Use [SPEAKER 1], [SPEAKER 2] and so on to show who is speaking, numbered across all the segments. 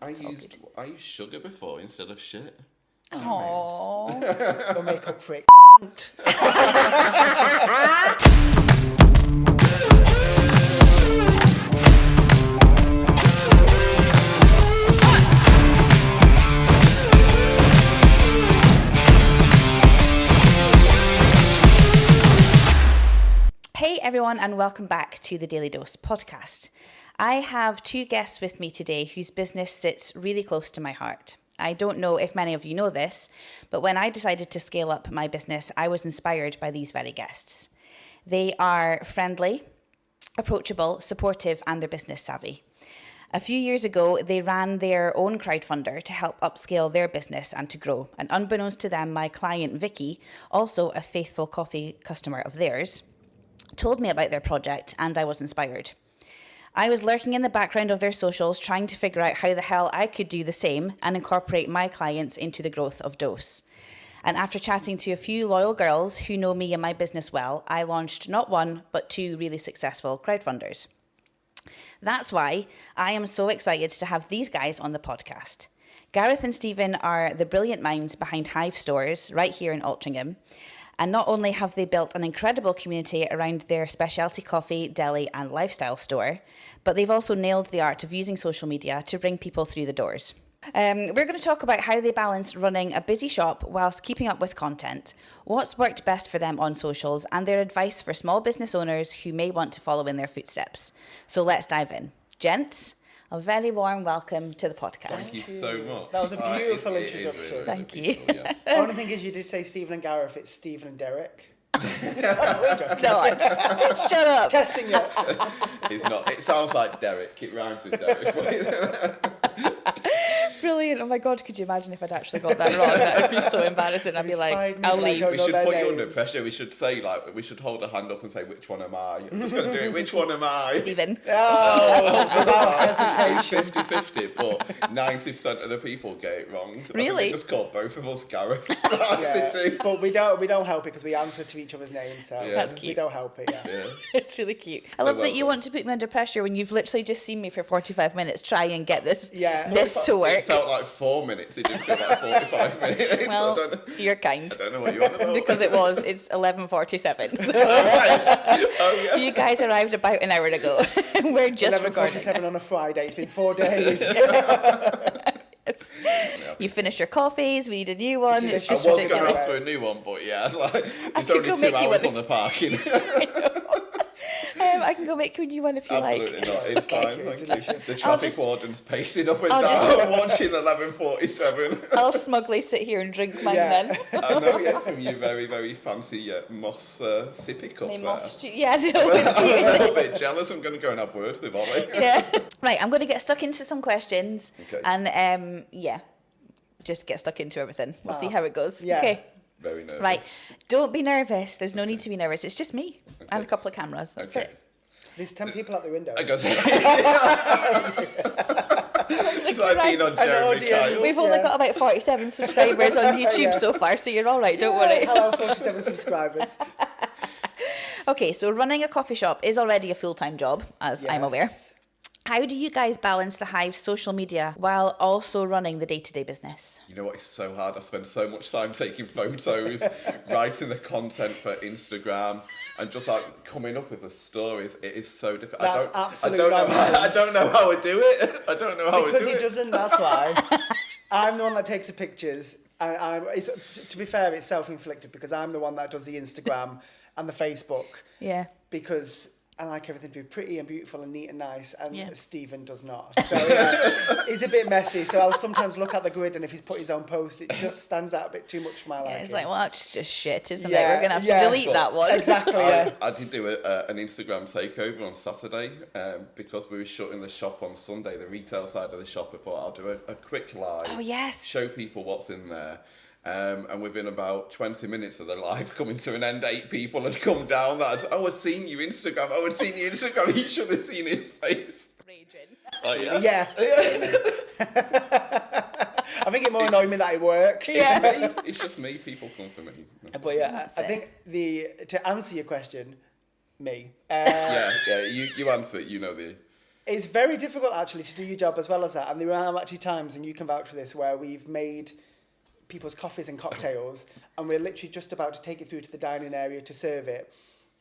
[SPEAKER 1] I used sugar before instead of shit.
[SPEAKER 2] Aww.
[SPEAKER 3] We'll make up for it.
[SPEAKER 2] Hey everyone, and welcome back to the Daily Dose podcast. I have two guests with me today whose business sits really close to my heart. I don't know if many of you know this, but when I decided to scale up my business, I was inspired by these very guests. They are friendly, approachable, supportive, and they're business savvy. A few years ago, they ran their own crowdfunder to help upscale their business and to grow. And unbeknownst to them, my client Vicky, also a faithful coffee customer of theirs, told me about their project, and I was inspired. I was lurking in the background of their socials, trying to figure out how the hell I could do the same and incorporate my clients into the growth of Dose. And after chatting to a few loyal girls who know me and my business well, I launched not one, but two really successful crowdfunders. That's why I am so excited to have these guys on the podcast. Gareth and Steven are the brilliant minds behind Hive Stores right here in Altrincham. And not only have they built an incredible community around their specialty coffee, deli and lifestyle store, but they've also nailed the art of using social media to bring people through the doors. We're going to talk about how they balance running a busy shop whilst keeping up with content, what's worked best for them on socials, and their advice for small business owners who may want to follow in their footsteps. So let's dive in. Gents, a very warm welcome to the podcast.
[SPEAKER 1] Thank you so much.
[SPEAKER 3] That was a beautiful
[SPEAKER 1] It is
[SPEAKER 3] introduction.
[SPEAKER 1] really
[SPEAKER 2] Thank you.
[SPEAKER 1] beautiful, yes.
[SPEAKER 3] The only thing is you did say Stephen and Gareth, it's Stephen and Derek.
[SPEAKER 2] It's not. Shut up.
[SPEAKER 3] Testing you.
[SPEAKER 1] It's not. It sounds like Derek. It rhymes with Derek.
[SPEAKER 2] Brilliant. Oh my God, could you imagine if I'd actually got that wrong? That would be so embarrassing. I'd be like,
[SPEAKER 3] Inspired me,
[SPEAKER 2] I'll
[SPEAKER 3] but I
[SPEAKER 2] leave.
[SPEAKER 3] don't
[SPEAKER 1] We
[SPEAKER 3] know
[SPEAKER 1] should
[SPEAKER 3] their
[SPEAKER 1] put you under
[SPEAKER 3] names.
[SPEAKER 1] pressure. We should say, like, we should hold a hand up and say, which one am I? I'm just going to do it. Which one am I?
[SPEAKER 2] Steven.
[SPEAKER 3] Oh, without
[SPEAKER 1] It's
[SPEAKER 3] hesitation.
[SPEAKER 1] 50-50, but 90% of the people get it wrong. I think
[SPEAKER 2] Really?
[SPEAKER 1] they just called both of us Gareth.
[SPEAKER 3] Yeah. But we don't help it because we answer to each other's names, so
[SPEAKER 1] Yeah.
[SPEAKER 2] That's
[SPEAKER 3] we
[SPEAKER 2] cute.
[SPEAKER 3] don't help it, yeah.
[SPEAKER 1] Yeah.
[SPEAKER 2] It's really cute. I love that you want to put me under pressure when you've literally just seen me for 45 minutes try and get this
[SPEAKER 3] Yeah.
[SPEAKER 2] this to work.
[SPEAKER 1] It felt like 4 minutes. It didn't feel like 45 minutes.
[SPEAKER 2] Well,
[SPEAKER 1] I don't know.
[SPEAKER 2] you're kind.
[SPEAKER 1] I don't know what you want about.
[SPEAKER 2] Because it's 11:47. So
[SPEAKER 1] Oh, yeah.
[SPEAKER 2] you guys arrived about an hour ago. We're just recording.
[SPEAKER 3] 11:47 on a Friday. It's been 4 days.
[SPEAKER 2] It's, you finished your coffees. We need a new one. It's
[SPEAKER 1] I
[SPEAKER 2] just
[SPEAKER 1] was going to
[SPEAKER 2] ridiculous.
[SPEAKER 1] ask for a new one, but yeah, like, it's
[SPEAKER 2] could
[SPEAKER 1] only
[SPEAKER 2] go
[SPEAKER 1] 2
[SPEAKER 2] make you
[SPEAKER 1] hours
[SPEAKER 2] one.
[SPEAKER 1] on the parking.
[SPEAKER 2] I can go make you a new one if you
[SPEAKER 1] Absolutely
[SPEAKER 2] like.
[SPEAKER 1] not. It's fine. Thank
[SPEAKER 3] Delicious.
[SPEAKER 1] you. The traffic
[SPEAKER 2] just-
[SPEAKER 1] warden's pacing up and
[SPEAKER 2] I'll
[SPEAKER 1] down, watching 11:47.
[SPEAKER 2] I'll smugly sit here and drink mine
[SPEAKER 3] Yeah.
[SPEAKER 2] then.
[SPEAKER 1] I know, yeah, from your very, very fancy moss sippy cup
[SPEAKER 2] My
[SPEAKER 1] there.
[SPEAKER 2] moss yeah, no, it's
[SPEAKER 1] I'm
[SPEAKER 2] cute.
[SPEAKER 1] a little bit jealous. I'm going to go and have words with Ollie.
[SPEAKER 2] Yeah. Right, I'm going to get stuck into some questions.
[SPEAKER 1] Okay.
[SPEAKER 2] And just get stuck into everything. We'll see how it goes.
[SPEAKER 3] Yeah.
[SPEAKER 2] Okay.
[SPEAKER 1] Very nervous.
[SPEAKER 2] Right. Don't be nervous. There's no need to be nervous. It's just me and a couple of cameras. That's
[SPEAKER 1] Okay.
[SPEAKER 2] it.
[SPEAKER 3] There's 10 people at the window.
[SPEAKER 1] I got It's like being on
[SPEAKER 3] An
[SPEAKER 1] Jeremy
[SPEAKER 3] audience.
[SPEAKER 1] Kyle.
[SPEAKER 2] We've only got about 47 subscribers on YouTube
[SPEAKER 3] Yeah.
[SPEAKER 2] so far, so you're all right. Don't worry.
[SPEAKER 3] Hello, 47 subscribers.
[SPEAKER 2] Okay, so running a coffee shop is already a full-time job, as I'm aware.
[SPEAKER 3] Yes.
[SPEAKER 2] How do you guys balance the Hive's social media while also running the day-to-day business?
[SPEAKER 1] You know what? It's so hard. I spend so much time taking photos, writing the content for Instagram, and just like coming up with the stories. It is so difficult.
[SPEAKER 3] That's absolute
[SPEAKER 1] I
[SPEAKER 3] nonsense.
[SPEAKER 1] don't know how I do it. I don't know how
[SPEAKER 3] Because
[SPEAKER 1] I do
[SPEAKER 3] he
[SPEAKER 1] it.
[SPEAKER 3] doesn't, that's why. I'm the one that takes the pictures. And to be fair, it's self-inflicted because I'm the one that does the Instagram and the Facebook
[SPEAKER 2] Yeah.
[SPEAKER 3] because I like everything to be pretty and beautiful and neat and nice, and
[SPEAKER 2] Yeah.
[SPEAKER 3] Stephen does not. So yeah, he's a bit messy. So I'll sometimes look at the grid, and if he's put his own post, it just stands out a bit too much for my liking.
[SPEAKER 2] Yeah, it's like, well, that's just shit, isn't it?
[SPEAKER 3] Yeah,
[SPEAKER 2] We're going to have
[SPEAKER 3] yeah.
[SPEAKER 2] to delete that one.
[SPEAKER 3] Exactly. Yeah.
[SPEAKER 1] I did do an Instagram takeover on Saturday because we were shutting the shop on Sunday, the retail side of the shop. I thought I'll do a quick live,
[SPEAKER 2] Oh, yes.
[SPEAKER 1] show people what's in there. And within about 20 minutes of the live coming to an end, 8 people had come down that I'd seen your Instagram. You should have seen his face.
[SPEAKER 2] Raging.
[SPEAKER 1] Oh, yeah.
[SPEAKER 3] Yeah. I think it more annoyed me that it worked.
[SPEAKER 2] Yeah.
[SPEAKER 1] It's just me. People come for me.
[SPEAKER 3] But yeah,
[SPEAKER 2] That's
[SPEAKER 3] I
[SPEAKER 2] it.
[SPEAKER 3] think to answer your question, me.
[SPEAKER 1] Yeah. You answer it. You know the
[SPEAKER 3] It's very difficult actually to do your job as well as that. And there are actually times, and you can vouch for this, where we've made people's coffees and cocktails and we're literally just about to take it through to the dining area to serve it.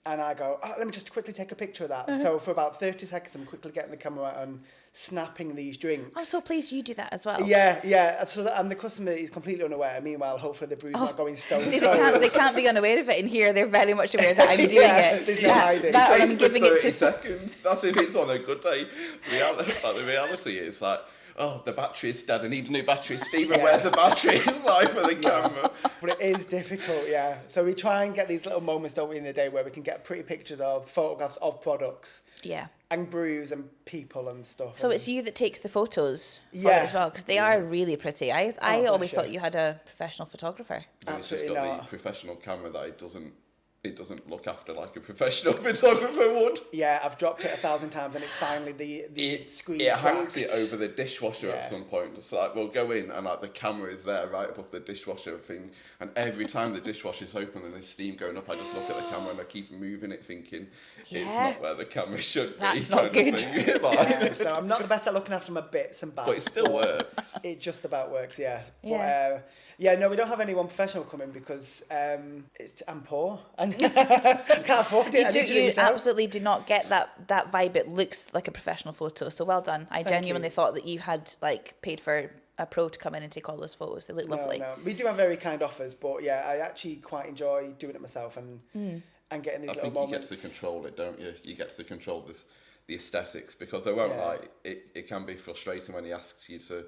[SPEAKER 3] And I go, let me just quickly take a picture of that. So for about 30 seconds, I'm quickly getting the camera out and snapping these drinks.
[SPEAKER 2] I'm so pleased you do that as well.
[SPEAKER 3] Yeah. And the customer is completely unaware. Meanwhile, hopefully the brew's not going stone cold.
[SPEAKER 2] See, they can't be unaware of it. In here, they're very much aware that I'm doing it.
[SPEAKER 3] There's no hiding.
[SPEAKER 2] That or I'm giving it to...
[SPEAKER 1] seconds. That's if it's on a good day. The reality is like, oh, the battery's dead. I need a new battery. Steven, where's the battery? It's live for the camera.
[SPEAKER 3] But it is difficult, yeah. So we try and get these little moments, don't we, in the day where we can get pretty pictures of photographs of products.
[SPEAKER 2] Yeah.
[SPEAKER 3] And brews and people and stuff.
[SPEAKER 2] So it's you that takes the photos for it as well, because they are really pretty. I always thought you had a professional photographer.
[SPEAKER 1] It's just got the professional camera that it doesn't look after like a professional photographer would.
[SPEAKER 3] Yeah, I've dropped it 1,000 times and it finally the screen.
[SPEAKER 1] It hangs it over the dishwasher at some point. It's like we'll go in and like the camera is there right above the dishwasher thing, and every time the dishwasher's open and there's steam going up, I just look at the camera and I keep moving it, thinking it's not where the camera should be.
[SPEAKER 2] That's not good.
[SPEAKER 3] So I'm not the best at looking after my bits and bats.
[SPEAKER 1] But it still works.
[SPEAKER 3] It just about works, yeah.
[SPEAKER 2] Yeah.
[SPEAKER 3] But, no, we don't have anyone professional coming because I'm poor and can't afford it.
[SPEAKER 2] You absolutely do not get that vibe. It looks like a professional photo, so well done. I genuinely thought that you had like paid for a pro to come in and take all those photos. They look lovely.
[SPEAKER 3] No, we do have very kind offers, but yeah, I actually quite enjoy doing it myself and getting these little moments.
[SPEAKER 1] You get to control it, don't you? You get to control the aesthetics, because I won't lie, it can be frustrating when he asks you to.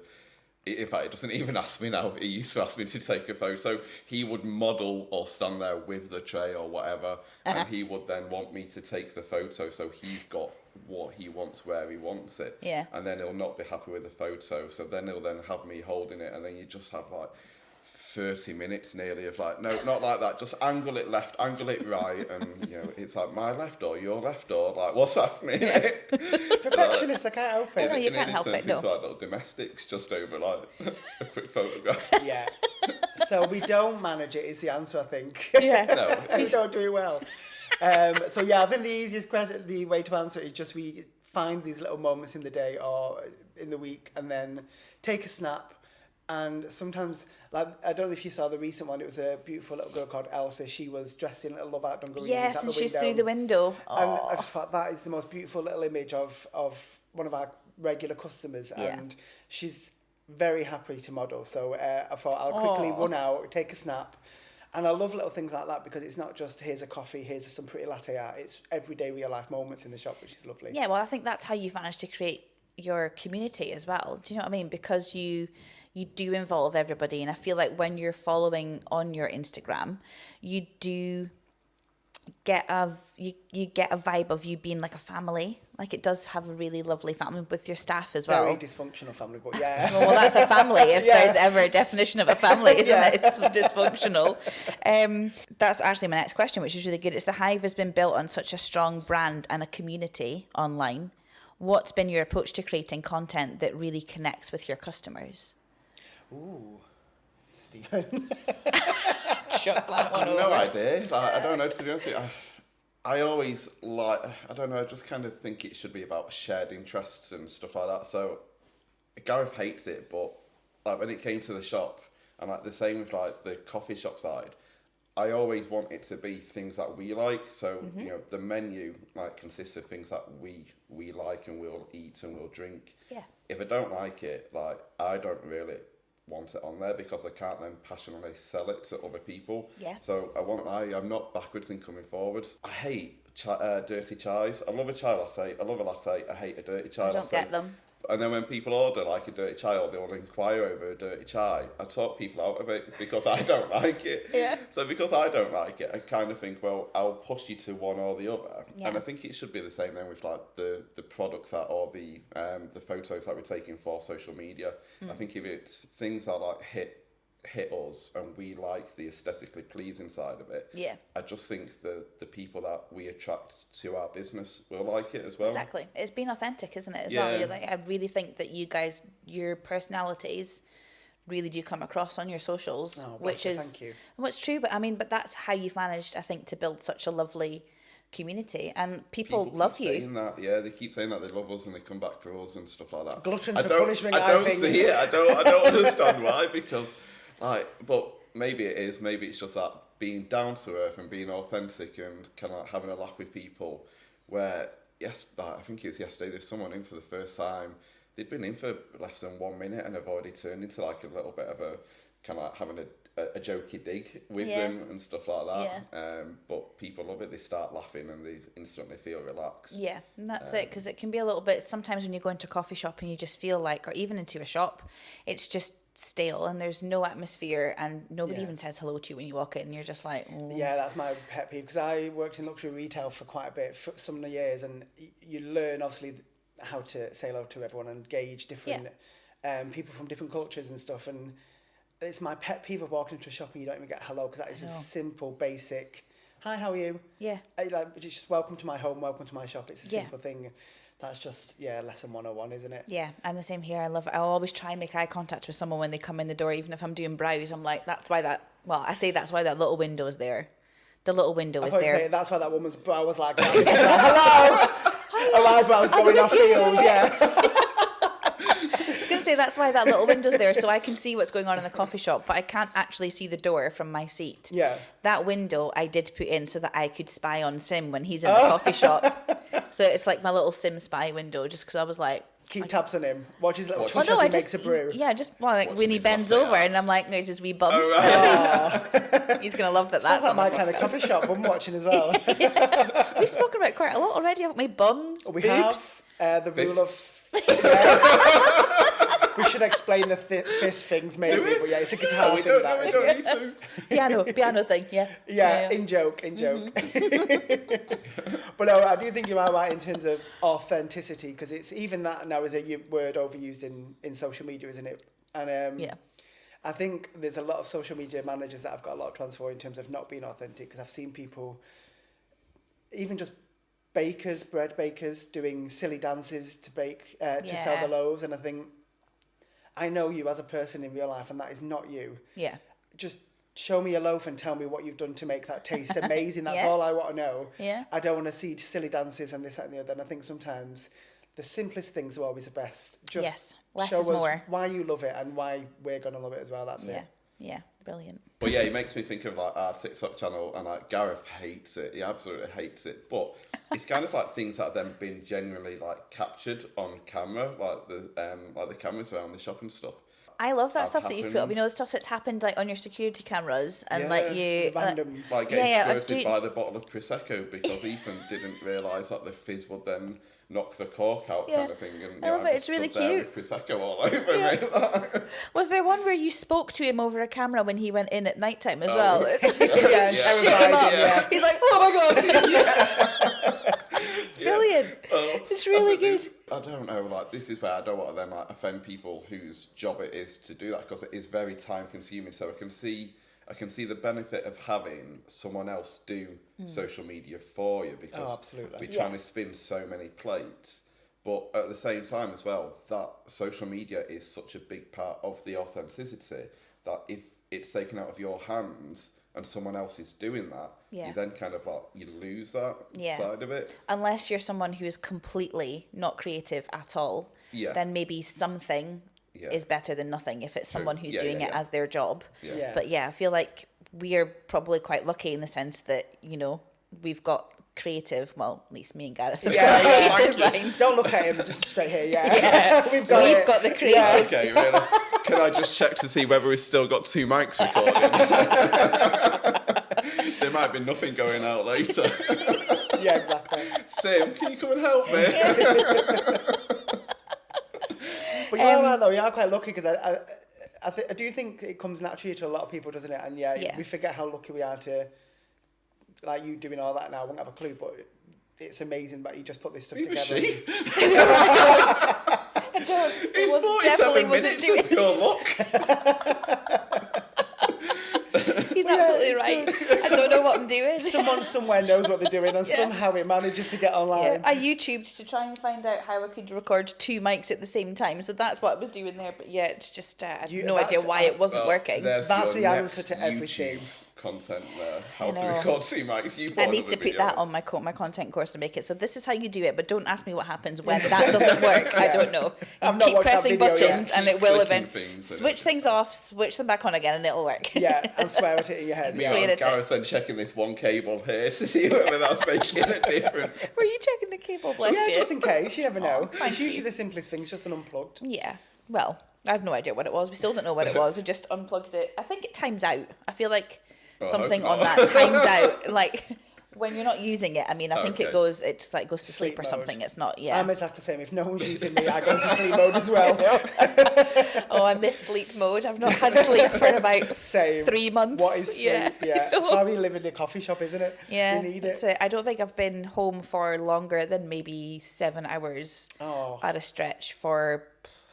[SPEAKER 1] In fact, it doesn't even ask me now. He used to ask me to take a photo. He would model or stand there with the tray or whatever, and he would then want me to take the photo. So he's got what he wants where he wants it.
[SPEAKER 2] Yeah.
[SPEAKER 1] And then he'll not be happy with the photo. So then he'll then have me holding it, and then you just have like 30 minutes nearly of like, no, not like that. Just angle it left, angle it right, and it's like my left or your left or like what's happening?
[SPEAKER 3] Perfectionist, I can't help it.
[SPEAKER 2] No, you can't help it. No.
[SPEAKER 1] It's like little domestics just over like a quick photograph.
[SPEAKER 3] Yeah. So we don't manage it is the answer, I think.
[SPEAKER 2] Yeah.
[SPEAKER 1] No.
[SPEAKER 3] We don't do it well. So yeah, I think the easiest question, the way to answer it is just we find these little moments in the day or in the week and then take a snap. And sometimes, like, I don't know if you saw the recent one, it was a beautiful little girl called Elsa. She was dressed in little Love Art Dungarees.
[SPEAKER 2] Yes, and she's through the window.
[SPEAKER 3] And I just thought that is the most beautiful little image of one of our regular customers. And she's very happy to model. So I thought I'll quickly run out, take a snap. And I love little things like that because it's not just here's a coffee, here's some pretty latte art. It's everyday real life moments in the shop, which is lovely.
[SPEAKER 2] Yeah, well, I think that's how you've managed to create your community as well. Do you know what I mean? Because you do involve everybody, and I feel like when you're following on your Instagram, you do get a vibe of you being like a family. Like it does have a really lovely family with your staff as well.
[SPEAKER 3] Very dysfunctional family, but yeah.
[SPEAKER 2] Well, that's a family. If there's ever a definition of a family, isn't it? It's dysfunctional. That's actually my next question, which is really good. It's the Hive has been built on such a strong brand and a community online. What's been your approach to creating content that really connects with your customers?
[SPEAKER 3] Ooh, Steven.
[SPEAKER 2] Shut that one
[SPEAKER 1] I have
[SPEAKER 2] over.
[SPEAKER 1] no idea. Like, I don't know, to be honest with you. I always I don't know, I just kind of think it should be about shared interests and stuff like that. So Gareth hates it, but like when it came to the shop, and like the same with like the coffee shop side, I always want it to be things that we like. So, the menu like consists of things that we like and we'll eat and we'll drink.
[SPEAKER 2] Yeah.
[SPEAKER 1] If I don't like it, like I don't really want it on there because I can't then passionately sell it to other people.
[SPEAKER 2] Yeah.
[SPEAKER 1] So I'm not backwards in coming forwards. I hate dirty chais. I love a chai latte. I love a latte. I hate a dirty chai latte.
[SPEAKER 2] I don't get them.
[SPEAKER 1] And then when people order like a dirty chai or they will inquire over a dirty chai, I talk people out of it because I don't like it.
[SPEAKER 2] Yeah.
[SPEAKER 1] So because I don't like it, I kind of think, well, I'll push you to one or the other.
[SPEAKER 2] Yeah.
[SPEAKER 1] And I think it should be the same then with like the products that or the photos that we're taking for social media. I think if it's things that like hit us and we like the aesthetically pleasing side of it, I just think the people that we attract to our business will like it as well.
[SPEAKER 2] Exactly. It's been authentic, isn't it, as well? Like, I really think that you guys, your personalities really do come across on your socials, which is
[SPEAKER 3] thank you.
[SPEAKER 2] What's true, but that's how you've managed, I think, to build such a lovely community, and people love
[SPEAKER 1] keep
[SPEAKER 2] you.
[SPEAKER 1] saying that, yeah, they keep saying that they love us and they come back for us and stuff like that.
[SPEAKER 3] Gluttons for punishment.
[SPEAKER 1] I don't see it. I don't understand why, because but maybe it is. Maybe it's just that being down to earth and being authentic and kind of having a laugh with people. Where I think it was yesterday. There's someone in for the first time. They'd been in for less than 1 minute and have already turned into like a little bit of a kind of like having a jokey dig with them and stuff like that.
[SPEAKER 2] Yeah.
[SPEAKER 1] But people love it. They start laughing and they instantly feel relaxed.
[SPEAKER 2] Yeah, and that's it, because it can be a little bit, sometimes when you go into a coffee shop and you just feel like, or even into a shop, it's just stale and there's no atmosphere and nobody even says hello to you when you walk in, and you're just like, oh.
[SPEAKER 3] Yeah, that's my pet peeve, because I worked in luxury retail for quite a bit, for some years, and you learn obviously how to say hello to everyone and gauge different people from different cultures and stuff, and it's my pet peeve of walking into a shop and you don't even get hello, because that is a simple, basic, hi, how are you?
[SPEAKER 2] Yeah.
[SPEAKER 3] Like, just welcome to my home, welcome to my shop. It's a simple thing. That's just, lesson 101, isn't it?
[SPEAKER 2] Yeah, I'm the same here. I'll always try and make eye contact with someone when they come in the door, even if I'm doing brows. I'm like, that's why that little window is there. The little window is there.
[SPEAKER 3] That's why that woman's brow was like that. Hello! Her eyebrows going off field,
[SPEAKER 2] I was going to say, that's why that little window's there, so I can see what's going on in the coffee shop, but I can't actually see the door from my seat.
[SPEAKER 3] Yeah.
[SPEAKER 2] That window I did put in so that I could spy on Sim when he's in the coffee shop. So it's like my little Sim spy window, just because I was like...
[SPEAKER 3] Keep tabs on him. Watch his little touch
[SPEAKER 2] he
[SPEAKER 3] makes a brew.
[SPEAKER 2] Yeah, when he bends over and I'm like, no, it's his wee bum.
[SPEAKER 1] Oh, right.
[SPEAKER 2] He's going to love that.
[SPEAKER 3] Sounds
[SPEAKER 2] That's
[SPEAKER 3] like my kind of coffee shop. I'm watching as well.
[SPEAKER 2] We've spoken about quite a lot already, haven't we? Bums,
[SPEAKER 3] We
[SPEAKER 2] boobs.
[SPEAKER 3] have the rule of... We should explain the fist things maybe, but it's a guitar thing.
[SPEAKER 1] We don't need to.
[SPEAKER 2] Piano thing,
[SPEAKER 3] Yeah, in joke. But no, I do think you are right in terms of authenticity, because it's even that now is a word overused in social media, isn't it? And I think there's a lot of social media managers that have got a lot of transfer in terms of not being authentic, because I've seen people, even just bakers, bread bakers, doing silly dances to bake, to sell the loaves, and I think, I know you as a person in real life, and that is not you.
[SPEAKER 2] Yeah.
[SPEAKER 3] Just show me a loaf and tell me what you've done to make that taste amazing. That's all I want to know.
[SPEAKER 2] Yeah.
[SPEAKER 3] I don't want to see silly dances and this, that, and the other. And I think sometimes the simplest things are always the best. Just
[SPEAKER 2] less
[SPEAKER 3] show
[SPEAKER 2] is
[SPEAKER 3] us
[SPEAKER 2] more.
[SPEAKER 3] why you love it and why we're going to love it as well. That's it.
[SPEAKER 2] Yeah, brilliant.
[SPEAKER 1] But yeah, it makes me think of like our TikTok channel, and like Gareth hates it. He absolutely hates it. But it's kind of like things that have then been genuinely like captured on camera, like the cameras around the shop and stuff.
[SPEAKER 2] I love that stuff that you've put up. You know, the stuff that's happened like on your security cameras and like you...
[SPEAKER 3] The randoms.
[SPEAKER 1] Like getting squirted by the bottle of Prosecco because Ethan didn't realise that the fizz would then knock the cork out kind of thing. And,
[SPEAKER 2] I love it. It's really cute.
[SPEAKER 1] With Prosecco all over me.
[SPEAKER 2] Was there one where you spoke to him over a camera when he went in at night time as well?
[SPEAKER 3] Yeah.
[SPEAKER 2] He's like, oh my God. It's brilliant. It's really good.
[SPEAKER 1] I don't know, like, this is where I don't want to then, like, offend people whose job it is to do that, because it is very time consuming. So I can see the benefit of having someone else do social media for you, because we're trying to spin so many plates. But at the same time as well, that social media is such a big part of the authenticity that if it's taken out of your hands and someone else is doing that, you then kind of like, you lose that side of it.
[SPEAKER 2] Unless you're someone who is completely not creative at all, then maybe something is better than nothing if it's someone who's doing it as their job. But I feel like we're probably quite lucky in the sense that, you know, we've got creative, well, at least me and Gareth.
[SPEAKER 3] Don't look at him, just straight here, We've got
[SPEAKER 2] the creative.
[SPEAKER 1] Okay, really. Can I just check to see whether we've still got 2 mics recording? There might be nothing going out later.
[SPEAKER 3] Yeah, exactly.
[SPEAKER 1] Sim, can you come and help me?
[SPEAKER 3] But you're right though, you are quite lucky, because I do think it comes naturally to a lot of people, doesn't it? And we forget how lucky we are to, like, you doing all that now. I won't have a clue, but it's amazing that you just put this stuff together.
[SPEAKER 1] She?
[SPEAKER 2] I don't.
[SPEAKER 1] It's 47 minutes of pure luck.
[SPEAKER 2] He's absolutely right. I don't know what I'm doing.
[SPEAKER 3] Someone somewhere knows what they're doing, and somehow it manages to get online.
[SPEAKER 2] I YouTubed to try and find out how I could record 2 mics at the same time, so that's what I was doing there. But it's just I had no idea why it wasn't working.
[SPEAKER 3] That's the answer to everything.
[SPEAKER 1] content there. How
[SPEAKER 2] I
[SPEAKER 1] to
[SPEAKER 2] know.
[SPEAKER 1] record two mics. You
[SPEAKER 2] I need to put that on my content course to make it. So this is how you do it, but don't ask me what happens when that doesn't work. I don't know.
[SPEAKER 3] I've
[SPEAKER 2] You
[SPEAKER 3] not
[SPEAKER 2] keep
[SPEAKER 3] watched that
[SPEAKER 2] pressing
[SPEAKER 3] video yet.
[SPEAKER 2] buttons and it will
[SPEAKER 1] Clicking
[SPEAKER 2] eventually
[SPEAKER 1] things and
[SPEAKER 2] switch things off, switch them back on again, and it'll work.
[SPEAKER 3] Yeah, and swear at it in your head.
[SPEAKER 2] Swear
[SPEAKER 1] Yeah,
[SPEAKER 2] at it.
[SPEAKER 1] Gareth then checking this one cable here to see whether that's making a difference.
[SPEAKER 2] Were you checking the cable? Bless
[SPEAKER 3] Yeah,
[SPEAKER 2] you.
[SPEAKER 3] just in case. You never know.
[SPEAKER 2] thank
[SPEAKER 3] It's usually the simplest thing. It's just an unplugged.
[SPEAKER 2] Yeah. Well, I have no idea what it was. We still don't know what it was. We just unplugged it. I think it times out. I feel like
[SPEAKER 1] Well, I
[SPEAKER 2] something
[SPEAKER 1] hope
[SPEAKER 2] on
[SPEAKER 1] not.
[SPEAKER 2] that times out. Like when you're not using it. I mean, I think it
[SPEAKER 1] Okay.
[SPEAKER 2] goes. It just like goes to sleep
[SPEAKER 3] Sleep
[SPEAKER 2] or
[SPEAKER 3] mode.
[SPEAKER 2] something. It's not. Yeah.
[SPEAKER 3] I'm exactly the same. If no one's using me, I go into sleep mode as well.
[SPEAKER 2] Oh, I miss sleep mode. I've not had sleep for about
[SPEAKER 3] Same.
[SPEAKER 2] 3 months.
[SPEAKER 3] What is sleep?
[SPEAKER 2] Yeah.
[SPEAKER 3] Yeah. It's why we live in a coffee shop, isn't it?
[SPEAKER 2] Yeah,
[SPEAKER 3] We need
[SPEAKER 2] that's
[SPEAKER 3] it.
[SPEAKER 2] it. I don't think I've been home for longer than maybe 7 hours
[SPEAKER 3] Oh.
[SPEAKER 2] at a stretch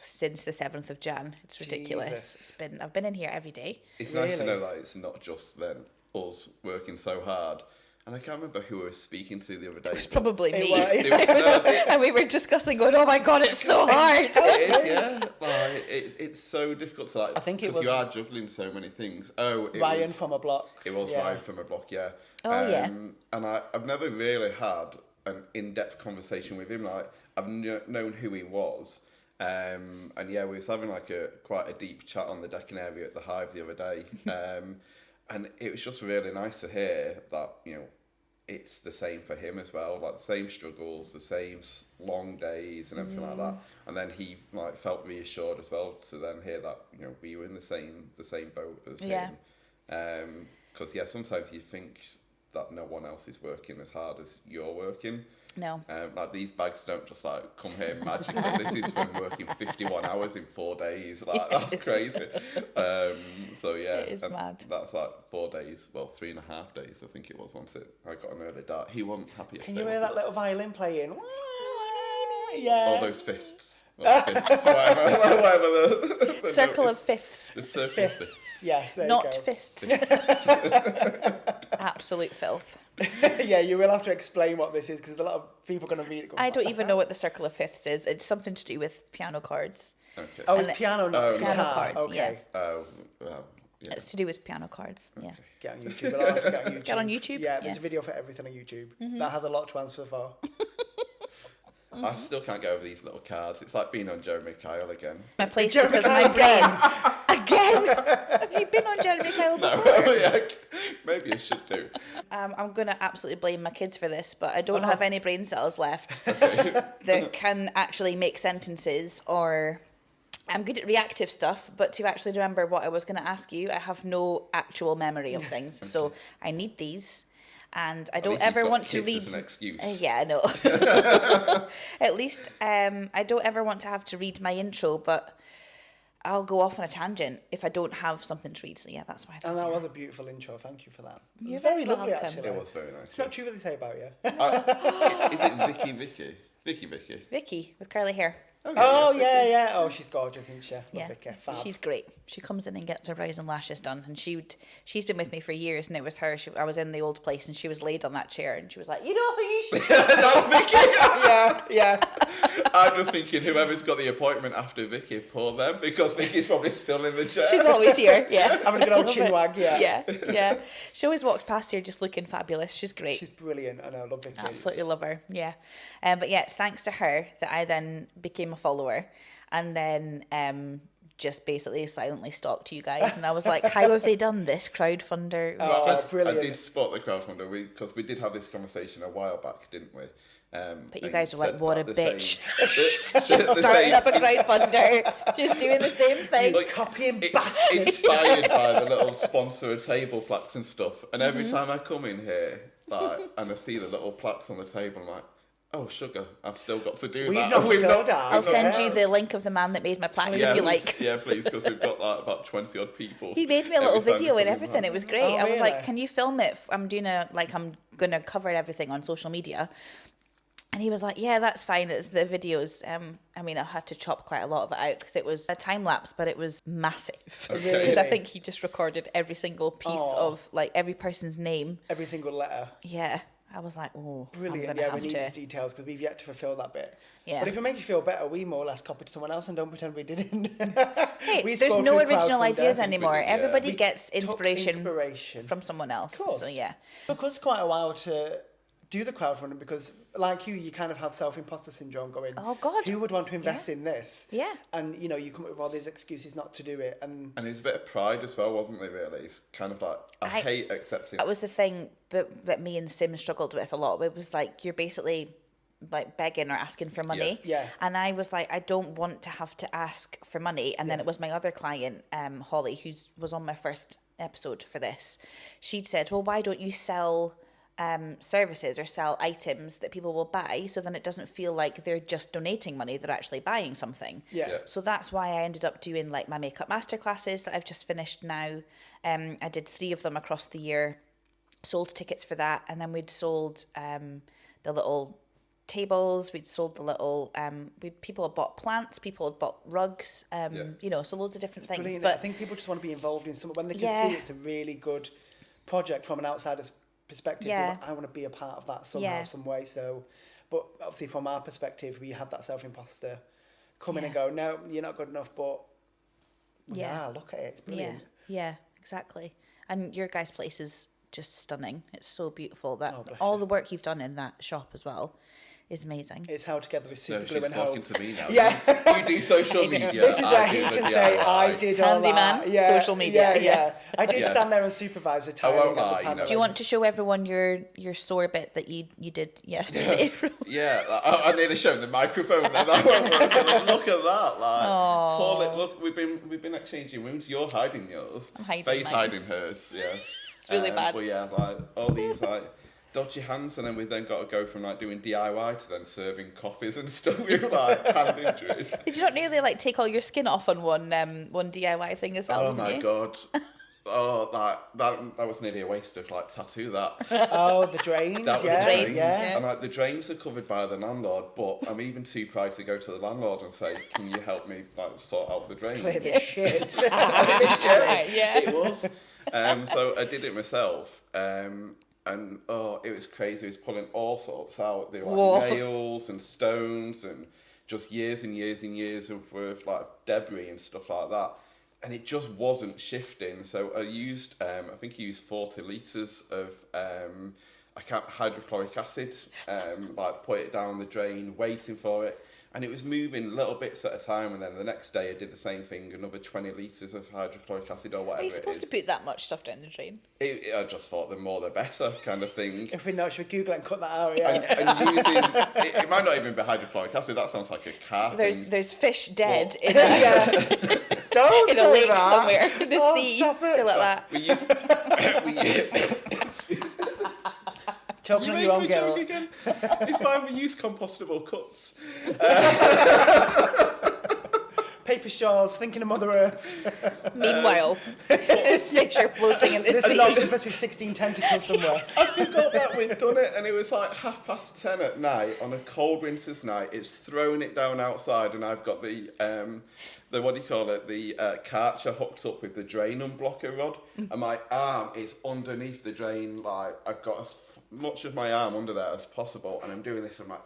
[SPEAKER 2] since the 7th of Jan. It's ridiculous.
[SPEAKER 3] Jesus.
[SPEAKER 2] I've been in here every day.
[SPEAKER 1] It's nice to
[SPEAKER 3] Really?
[SPEAKER 1] know that it's not just then us working so hard. And I can't remember who I was speaking to the other day.
[SPEAKER 2] It was
[SPEAKER 1] but
[SPEAKER 2] probably
[SPEAKER 3] It
[SPEAKER 2] me.
[SPEAKER 3] was.
[SPEAKER 2] And we were discussing, going, "Oh my god, it's so hard."
[SPEAKER 1] It is, yeah. Like, it's so difficult to like.
[SPEAKER 3] I think it
[SPEAKER 1] because
[SPEAKER 3] was-
[SPEAKER 1] you are juggling so many things. Oh, it
[SPEAKER 3] Ryan
[SPEAKER 1] was,
[SPEAKER 3] from a block.
[SPEAKER 1] It was
[SPEAKER 3] Yeah.
[SPEAKER 1] Ryan from a block, yeah.
[SPEAKER 2] Oh, yeah.
[SPEAKER 1] And I've never really had an in-depth conversation with him. Like I've known who he was. And yeah, we was having like quite a deep chat on the decking area at the Hive the other day. And it was just really nice to hear that, it's the same for him as well, like the same struggles, the same long days and everything like that. And then he like felt reassured as well to then hear that we were in the same boat as
[SPEAKER 2] Yeah.
[SPEAKER 1] him. Because sometimes you think that no one else is working as hard as you're working.
[SPEAKER 2] No.
[SPEAKER 1] Like these bags don't just like come here magically. This is from working 51 hours in 4 days. Like that's
[SPEAKER 2] Yes.
[SPEAKER 1] crazy. So yeah,
[SPEAKER 2] It is
[SPEAKER 1] and
[SPEAKER 2] mad.
[SPEAKER 1] that's like 4 days. Well, 3.5 days. I think it was once I got an early dart. He wasn't happy.
[SPEAKER 3] Can you hear that little violin playing? Yeah.
[SPEAKER 1] All those fists. Or fifths, whatever the
[SPEAKER 2] Circle
[SPEAKER 1] note
[SPEAKER 2] of
[SPEAKER 1] is.
[SPEAKER 2] fifths,
[SPEAKER 1] The circle of fifths.
[SPEAKER 3] Yes, there
[SPEAKER 2] not
[SPEAKER 3] you go.
[SPEAKER 2] fists. Absolute filth.
[SPEAKER 3] Yeah, you will have to explain what this is because a lot of people are going to read it. Going,
[SPEAKER 2] I don't
[SPEAKER 3] "What
[SPEAKER 2] even
[SPEAKER 3] the
[SPEAKER 2] know what the circle of fifths is. It's something to do with piano chords.
[SPEAKER 1] Okay.
[SPEAKER 3] Oh,
[SPEAKER 2] And
[SPEAKER 3] it's piano, not
[SPEAKER 1] Oh,
[SPEAKER 3] guitar.
[SPEAKER 2] piano chords,
[SPEAKER 3] Okay.
[SPEAKER 1] Oh, well, yeah.
[SPEAKER 2] It's to do with piano chords. Yeah.
[SPEAKER 3] Get on YouTube. I'll have to get on YouTube.
[SPEAKER 2] Get on YouTube?
[SPEAKER 3] Yeah, there's
[SPEAKER 2] Yeah. Mm-hmm.
[SPEAKER 3] a video for everything on YouTube. That has a lot to answer for.
[SPEAKER 1] I still can't get over these little cards. It's like being on Jeremy Kyle again.
[SPEAKER 2] My place because my brain. Again? Have you been on Jeremy Kyle before?
[SPEAKER 1] Yeah, maybe I should do.
[SPEAKER 2] I'm going to absolutely blame my kids for this, but I don't have any brain cells left that can actually make sentences or... I'm good at reactive stuff, but to actually remember what I was going to ask you, I have no actual memory of things. So I need these. And I don't
[SPEAKER 1] least you've
[SPEAKER 2] ever
[SPEAKER 1] got
[SPEAKER 2] want to
[SPEAKER 1] kids
[SPEAKER 2] read.
[SPEAKER 1] as an excuse.
[SPEAKER 2] Yeah, I know. At least I don't ever want to have to read my intro, but I'll go off on a tangent if I don't have something to read. So yeah, that's why.
[SPEAKER 3] And that was a beautiful intro. Thank you for that. It was
[SPEAKER 2] You're
[SPEAKER 3] very
[SPEAKER 2] very
[SPEAKER 3] lovely,
[SPEAKER 2] welcome.
[SPEAKER 3] actually.
[SPEAKER 1] It was very nice.
[SPEAKER 3] It's not true what they say about you.
[SPEAKER 1] Is it Vicky?
[SPEAKER 2] Vicky with curly hair.
[SPEAKER 3] Oh, yeah. Oh, she's gorgeous, isn't she? Love
[SPEAKER 2] Yeah,
[SPEAKER 3] Vicky. Fab.
[SPEAKER 2] she's great. She comes in and gets her brows and lashes done, and she's been with me for years, and it was her. I was in the old place, and she was laid on that chair, and she was like, "You know who you should."
[SPEAKER 1] That's Vicky.
[SPEAKER 3] Yeah.
[SPEAKER 1] I'm just thinking whoever's got the appointment after Vicky, poor them, because Vicky's probably still in the chair.
[SPEAKER 2] She's always here. Yeah,
[SPEAKER 3] Having a good old
[SPEAKER 2] Love
[SPEAKER 3] chin
[SPEAKER 2] it.
[SPEAKER 3] wag, yeah.
[SPEAKER 2] Yeah. She always walks past here just looking fabulous. She's great.
[SPEAKER 3] She's brilliant. I know, love Vicky.
[SPEAKER 2] Absolutely love her. Yeah. But yeah, it's thanks to her that I then became a follower, and then just basically silently stalked you guys, and I was like, how have they done this crowdfunder? It was
[SPEAKER 3] Oh,
[SPEAKER 2] just,
[SPEAKER 3] brilliant.
[SPEAKER 1] I did spot the crowdfunder because we did have this conversation a while back, didn't we?
[SPEAKER 2] but you
[SPEAKER 1] and
[SPEAKER 2] guys were like,
[SPEAKER 1] said
[SPEAKER 2] what a
[SPEAKER 1] that the
[SPEAKER 2] bitch.
[SPEAKER 1] same- the
[SPEAKER 2] Starting
[SPEAKER 1] same-
[SPEAKER 2] up a crowdfunder, just doing the same thing.
[SPEAKER 1] Like,
[SPEAKER 3] Copying
[SPEAKER 1] it's
[SPEAKER 3] bastard.
[SPEAKER 1] inspired by the little sponsor table plaques and stuff. And every
[SPEAKER 2] Mm-hmm.
[SPEAKER 1] time I come in here, like, and I see the little plaques on the table, I'm like, oh, sugar, I've still got to do
[SPEAKER 3] We've
[SPEAKER 1] that.
[SPEAKER 3] not
[SPEAKER 1] And
[SPEAKER 3] fulfilled ours.
[SPEAKER 2] I'll send
[SPEAKER 3] Yeah.
[SPEAKER 2] you the link of the man that made my plaques if you like.
[SPEAKER 1] Yeah, please, because we've got like about 20 odd people.
[SPEAKER 2] He made me a little
[SPEAKER 1] every time
[SPEAKER 2] video
[SPEAKER 1] we
[SPEAKER 2] and
[SPEAKER 1] come in.
[SPEAKER 2] everything. It was great.
[SPEAKER 3] Oh,
[SPEAKER 2] I was like,
[SPEAKER 3] really?
[SPEAKER 2] can you film it? I'm gonna cover everything on social media. And he was like, yeah, that's fine. It's the videos. I mean, I had to chop quite a lot of it out because it was a time lapse, but it was massive. Because
[SPEAKER 3] Really?
[SPEAKER 2] I think he just recorded every single piece
[SPEAKER 3] Oh.
[SPEAKER 2] of like every person's name.
[SPEAKER 3] Every single letter.
[SPEAKER 2] Yeah. I was like, oh,
[SPEAKER 3] Brilliant.
[SPEAKER 2] I'm gonna
[SPEAKER 3] Yeah,
[SPEAKER 2] have
[SPEAKER 3] we need
[SPEAKER 2] to.
[SPEAKER 3] his details because we've yet to fulfil that bit.
[SPEAKER 2] Yeah.
[SPEAKER 3] But if it makes you feel better, we more or less copied someone else and don't pretend we didn't.
[SPEAKER 2] Hey,
[SPEAKER 3] We
[SPEAKER 2] there's
[SPEAKER 3] scrolled
[SPEAKER 2] no
[SPEAKER 3] through
[SPEAKER 2] original
[SPEAKER 3] Crowdfunder.
[SPEAKER 2] ideas anymore.
[SPEAKER 1] did, yeah.
[SPEAKER 2] Everybody
[SPEAKER 3] We
[SPEAKER 2] gets
[SPEAKER 3] took
[SPEAKER 2] inspiration from someone else.
[SPEAKER 3] Of course.
[SPEAKER 2] So yeah.
[SPEAKER 3] It took us quite a while to do the crowdfunding because, like you kind of have self-imposter syndrome going,
[SPEAKER 2] Oh, God.
[SPEAKER 3] who would want to invest in this?
[SPEAKER 2] Yeah.
[SPEAKER 3] And, you know, you come up with all these excuses not to do it. And
[SPEAKER 1] it's a bit of pride as well, wasn't it, really? It's kind of like, I hate accepting.
[SPEAKER 2] That was the thing that me and Sim struggled with a lot. It was like, you're basically like begging or asking for money.
[SPEAKER 3] Yeah.
[SPEAKER 2] And I was like, I don't want to have to ask for money. And then it was my other client, Holly, who was on my first episode for this. She'd said, well, why don't you sell services or sell items that people will buy, so then it doesn't feel like they're just donating money, they're actually buying something.
[SPEAKER 3] Yeah.
[SPEAKER 2] So that's why I ended up doing like my makeup masterclasses that I've just finished now. I did 3 of them across the year, sold tickets for that, and then we'd sold the little tables, we'd sold the little people had bought plants, people had bought rugs, you know, so loads of different things.
[SPEAKER 3] brilliant.
[SPEAKER 2] But
[SPEAKER 3] I think people just want to be involved in something when they can
[SPEAKER 2] Yeah.
[SPEAKER 3] see it's a really good project from an outsider's perspective.
[SPEAKER 2] Yeah.
[SPEAKER 3] I want to be a part of that somehow,
[SPEAKER 2] Yeah.
[SPEAKER 3] some way. So, but obviously from our perspective, we have that self-imposter come in
[SPEAKER 2] Yeah.
[SPEAKER 3] and go, no, you're not good enough, but
[SPEAKER 2] Yeah.
[SPEAKER 3] look at it, it's brilliant.
[SPEAKER 2] Yeah, exactly. And your guys' place is just stunning. It's so beautiful. That
[SPEAKER 3] Oh, bless
[SPEAKER 2] all
[SPEAKER 3] you.
[SPEAKER 2] the work you've done in that shop as well is amazing.
[SPEAKER 3] It's held together with super
[SPEAKER 1] No,
[SPEAKER 3] glue
[SPEAKER 1] she's
[SPEAKER 3] and
[SPEAKER 1] talking
[SPEAKER 3] hope.
[SPEAKER 1] to me now.
[SPEAKER 3] Yeah.
[SPEAKER 1] You do social
[SPEAKER 2] I know.
[SPEAKER 1] media.
[SPEAKER 3] This is
[SPEAKER 1] I
[SPEAKER 3] where
[SPEAKER 1] do
[SPEAKER 3] he
[SPEAKER 1] the
[SPEAKER 3] can say,
[SPEAKER 1] DIY.
[SPEAKER 3] I did all
[SPEAKER 2] Handyman,
[SPEAKER 3] that. Yeah,
[SPEAKER 2] social media,
[SPEAKER 3] Yeah,
[SPEAKER 2] yeah.
[SPEAKER 3] I did
[SPEAKER 1] Yeah.
[SPEAKER 3] stand there and supervise the
[SPEAKER 1] I
[SPEAKER 3] tiling
[SPEAKER 1] won't
[SPEAKER 3] of the
[SPEAKER 1] lie, you know.
[SPEAKER 3] paneling.
[SPEAKER 2] Do you want to show everyone your sore bit that you did yesterday?
[SPEAKER 1] Yeah, I nearly showed the microphone. Then I went, look at that, like, Paul, look, we've been exchanging rooms. You're hiding yours.
[SPEAKER 2] I'm hiding
[SPEAKER 1] Faye's
[SPEAKER 2] mine.
[SPEAKER 1] hiding hers. Yes,
[SPEAKER 2] It's really bad.
[SPEAKER 1] But yeah, like all these like dodgy hands, and then we've then got to go from like doing DIY to then serving coffees and stuff with like hand injuries.
[SPEAKER 2] Did you not nearly like take all your skin off on one DIY thing as well?
[SPEAKER 1] Oh
[SPEAKER 2] didn't
[SPEAKER 1] my
[SPEAKER 2] you?
[SPEAKER 1] god. Oh, that was nearly a waste of like tattoo. That
[SPEAKER 3] Oh, the drains.
[SPEAKER 1] that was
[SPEAKER 3] yeah,
[SPEAKER 1] the drains,
[SPEAKER 3] yeah.
[SPEAKER 1] and like the drains are covered by the landlord. But I'm even too proud to go to the landlord and say, "Can you help me like sort out the drains?"
[SPEAKER 3] Clear the shit.
[SPEAKER 2] Yeah.
[SPEAKER 1] It was. So I did it myself. And it was crazy. It was pulling all sorts out. There were
[SPEAKER 2] Whoa.
[SPEAKER 1] like nails and stones and just years and years and years of worth like debris and stuff like that. And it just wasn't shifting. So I used, I think I used 40 litres of hydrochloric acid, like put it down the drain, waiting for it. And it was moving little bits at a time, and then the next day I did the same thing, another 20 litres of hydrochloric acid or whatever
[SPEAKER 2] Are you
[SPEAKER 1] it
[SPEAKER 2] supposed
[SPEAKER 1] is.
[SPEAKER 2] to put that much stuff down the drain?
[SPEAKER 1] I just thought the more the better kind of thing.
[SPEAKER 3] If we know, should we Google it and cut that out? Yeah.
[SPEAKER 1] And using, it might not even be hydrochloric acid, that sounds like a car thing.
[SPEAKER 2] There's fish dead
[SPEAKER 1] Well-
[SPEAKER 2] in a,
[SPEAKER 3] yeah. Don't
[SPEAKER 2] in a
[SPEAKER 3] say
[SPEAKER 2] lake
[SPEAKER 3] that.
[SPEAKER 2] somewhere in the
[SPEAKER 3] Oh,
[SPEAKER 2] sea.
[SPEAKER 3] stop it.
[SPEAKER 2] They're like that.
[SPEAKER 1] We use,
[SPEAKER 3] Choking
[SPEAKER 1] you
[SPEAKER 3] on
[SPEAKER 1] make
[SPEAKER 3] your own
[SPEAKER 1] me
[SPEAKER 3] girl.
[SPEAKER 1] joke again. It's fine, we use compostable cups.
[SPEAKER 3] Paper straws, thinking of Mother Earth.
[SPEAKER 2] Meanwhile, fish are floating in the
[SPEAKER 3] There's an
[SPEAKER 2] sea.
[SPEAKER 3] octopus with 16 tentacles somewhere.
[SPEAKER 1] I forgot that we'd done it, and it was like 10:30 at night on a cold winter's night. It's throwing it down outside, and I've got the what do you call it? The Karcher hooked up with the drain unblocker rod, and my arm is underneath the drain. Like I've got as much of my arm under there as possible, and I'm doing this. I'm like,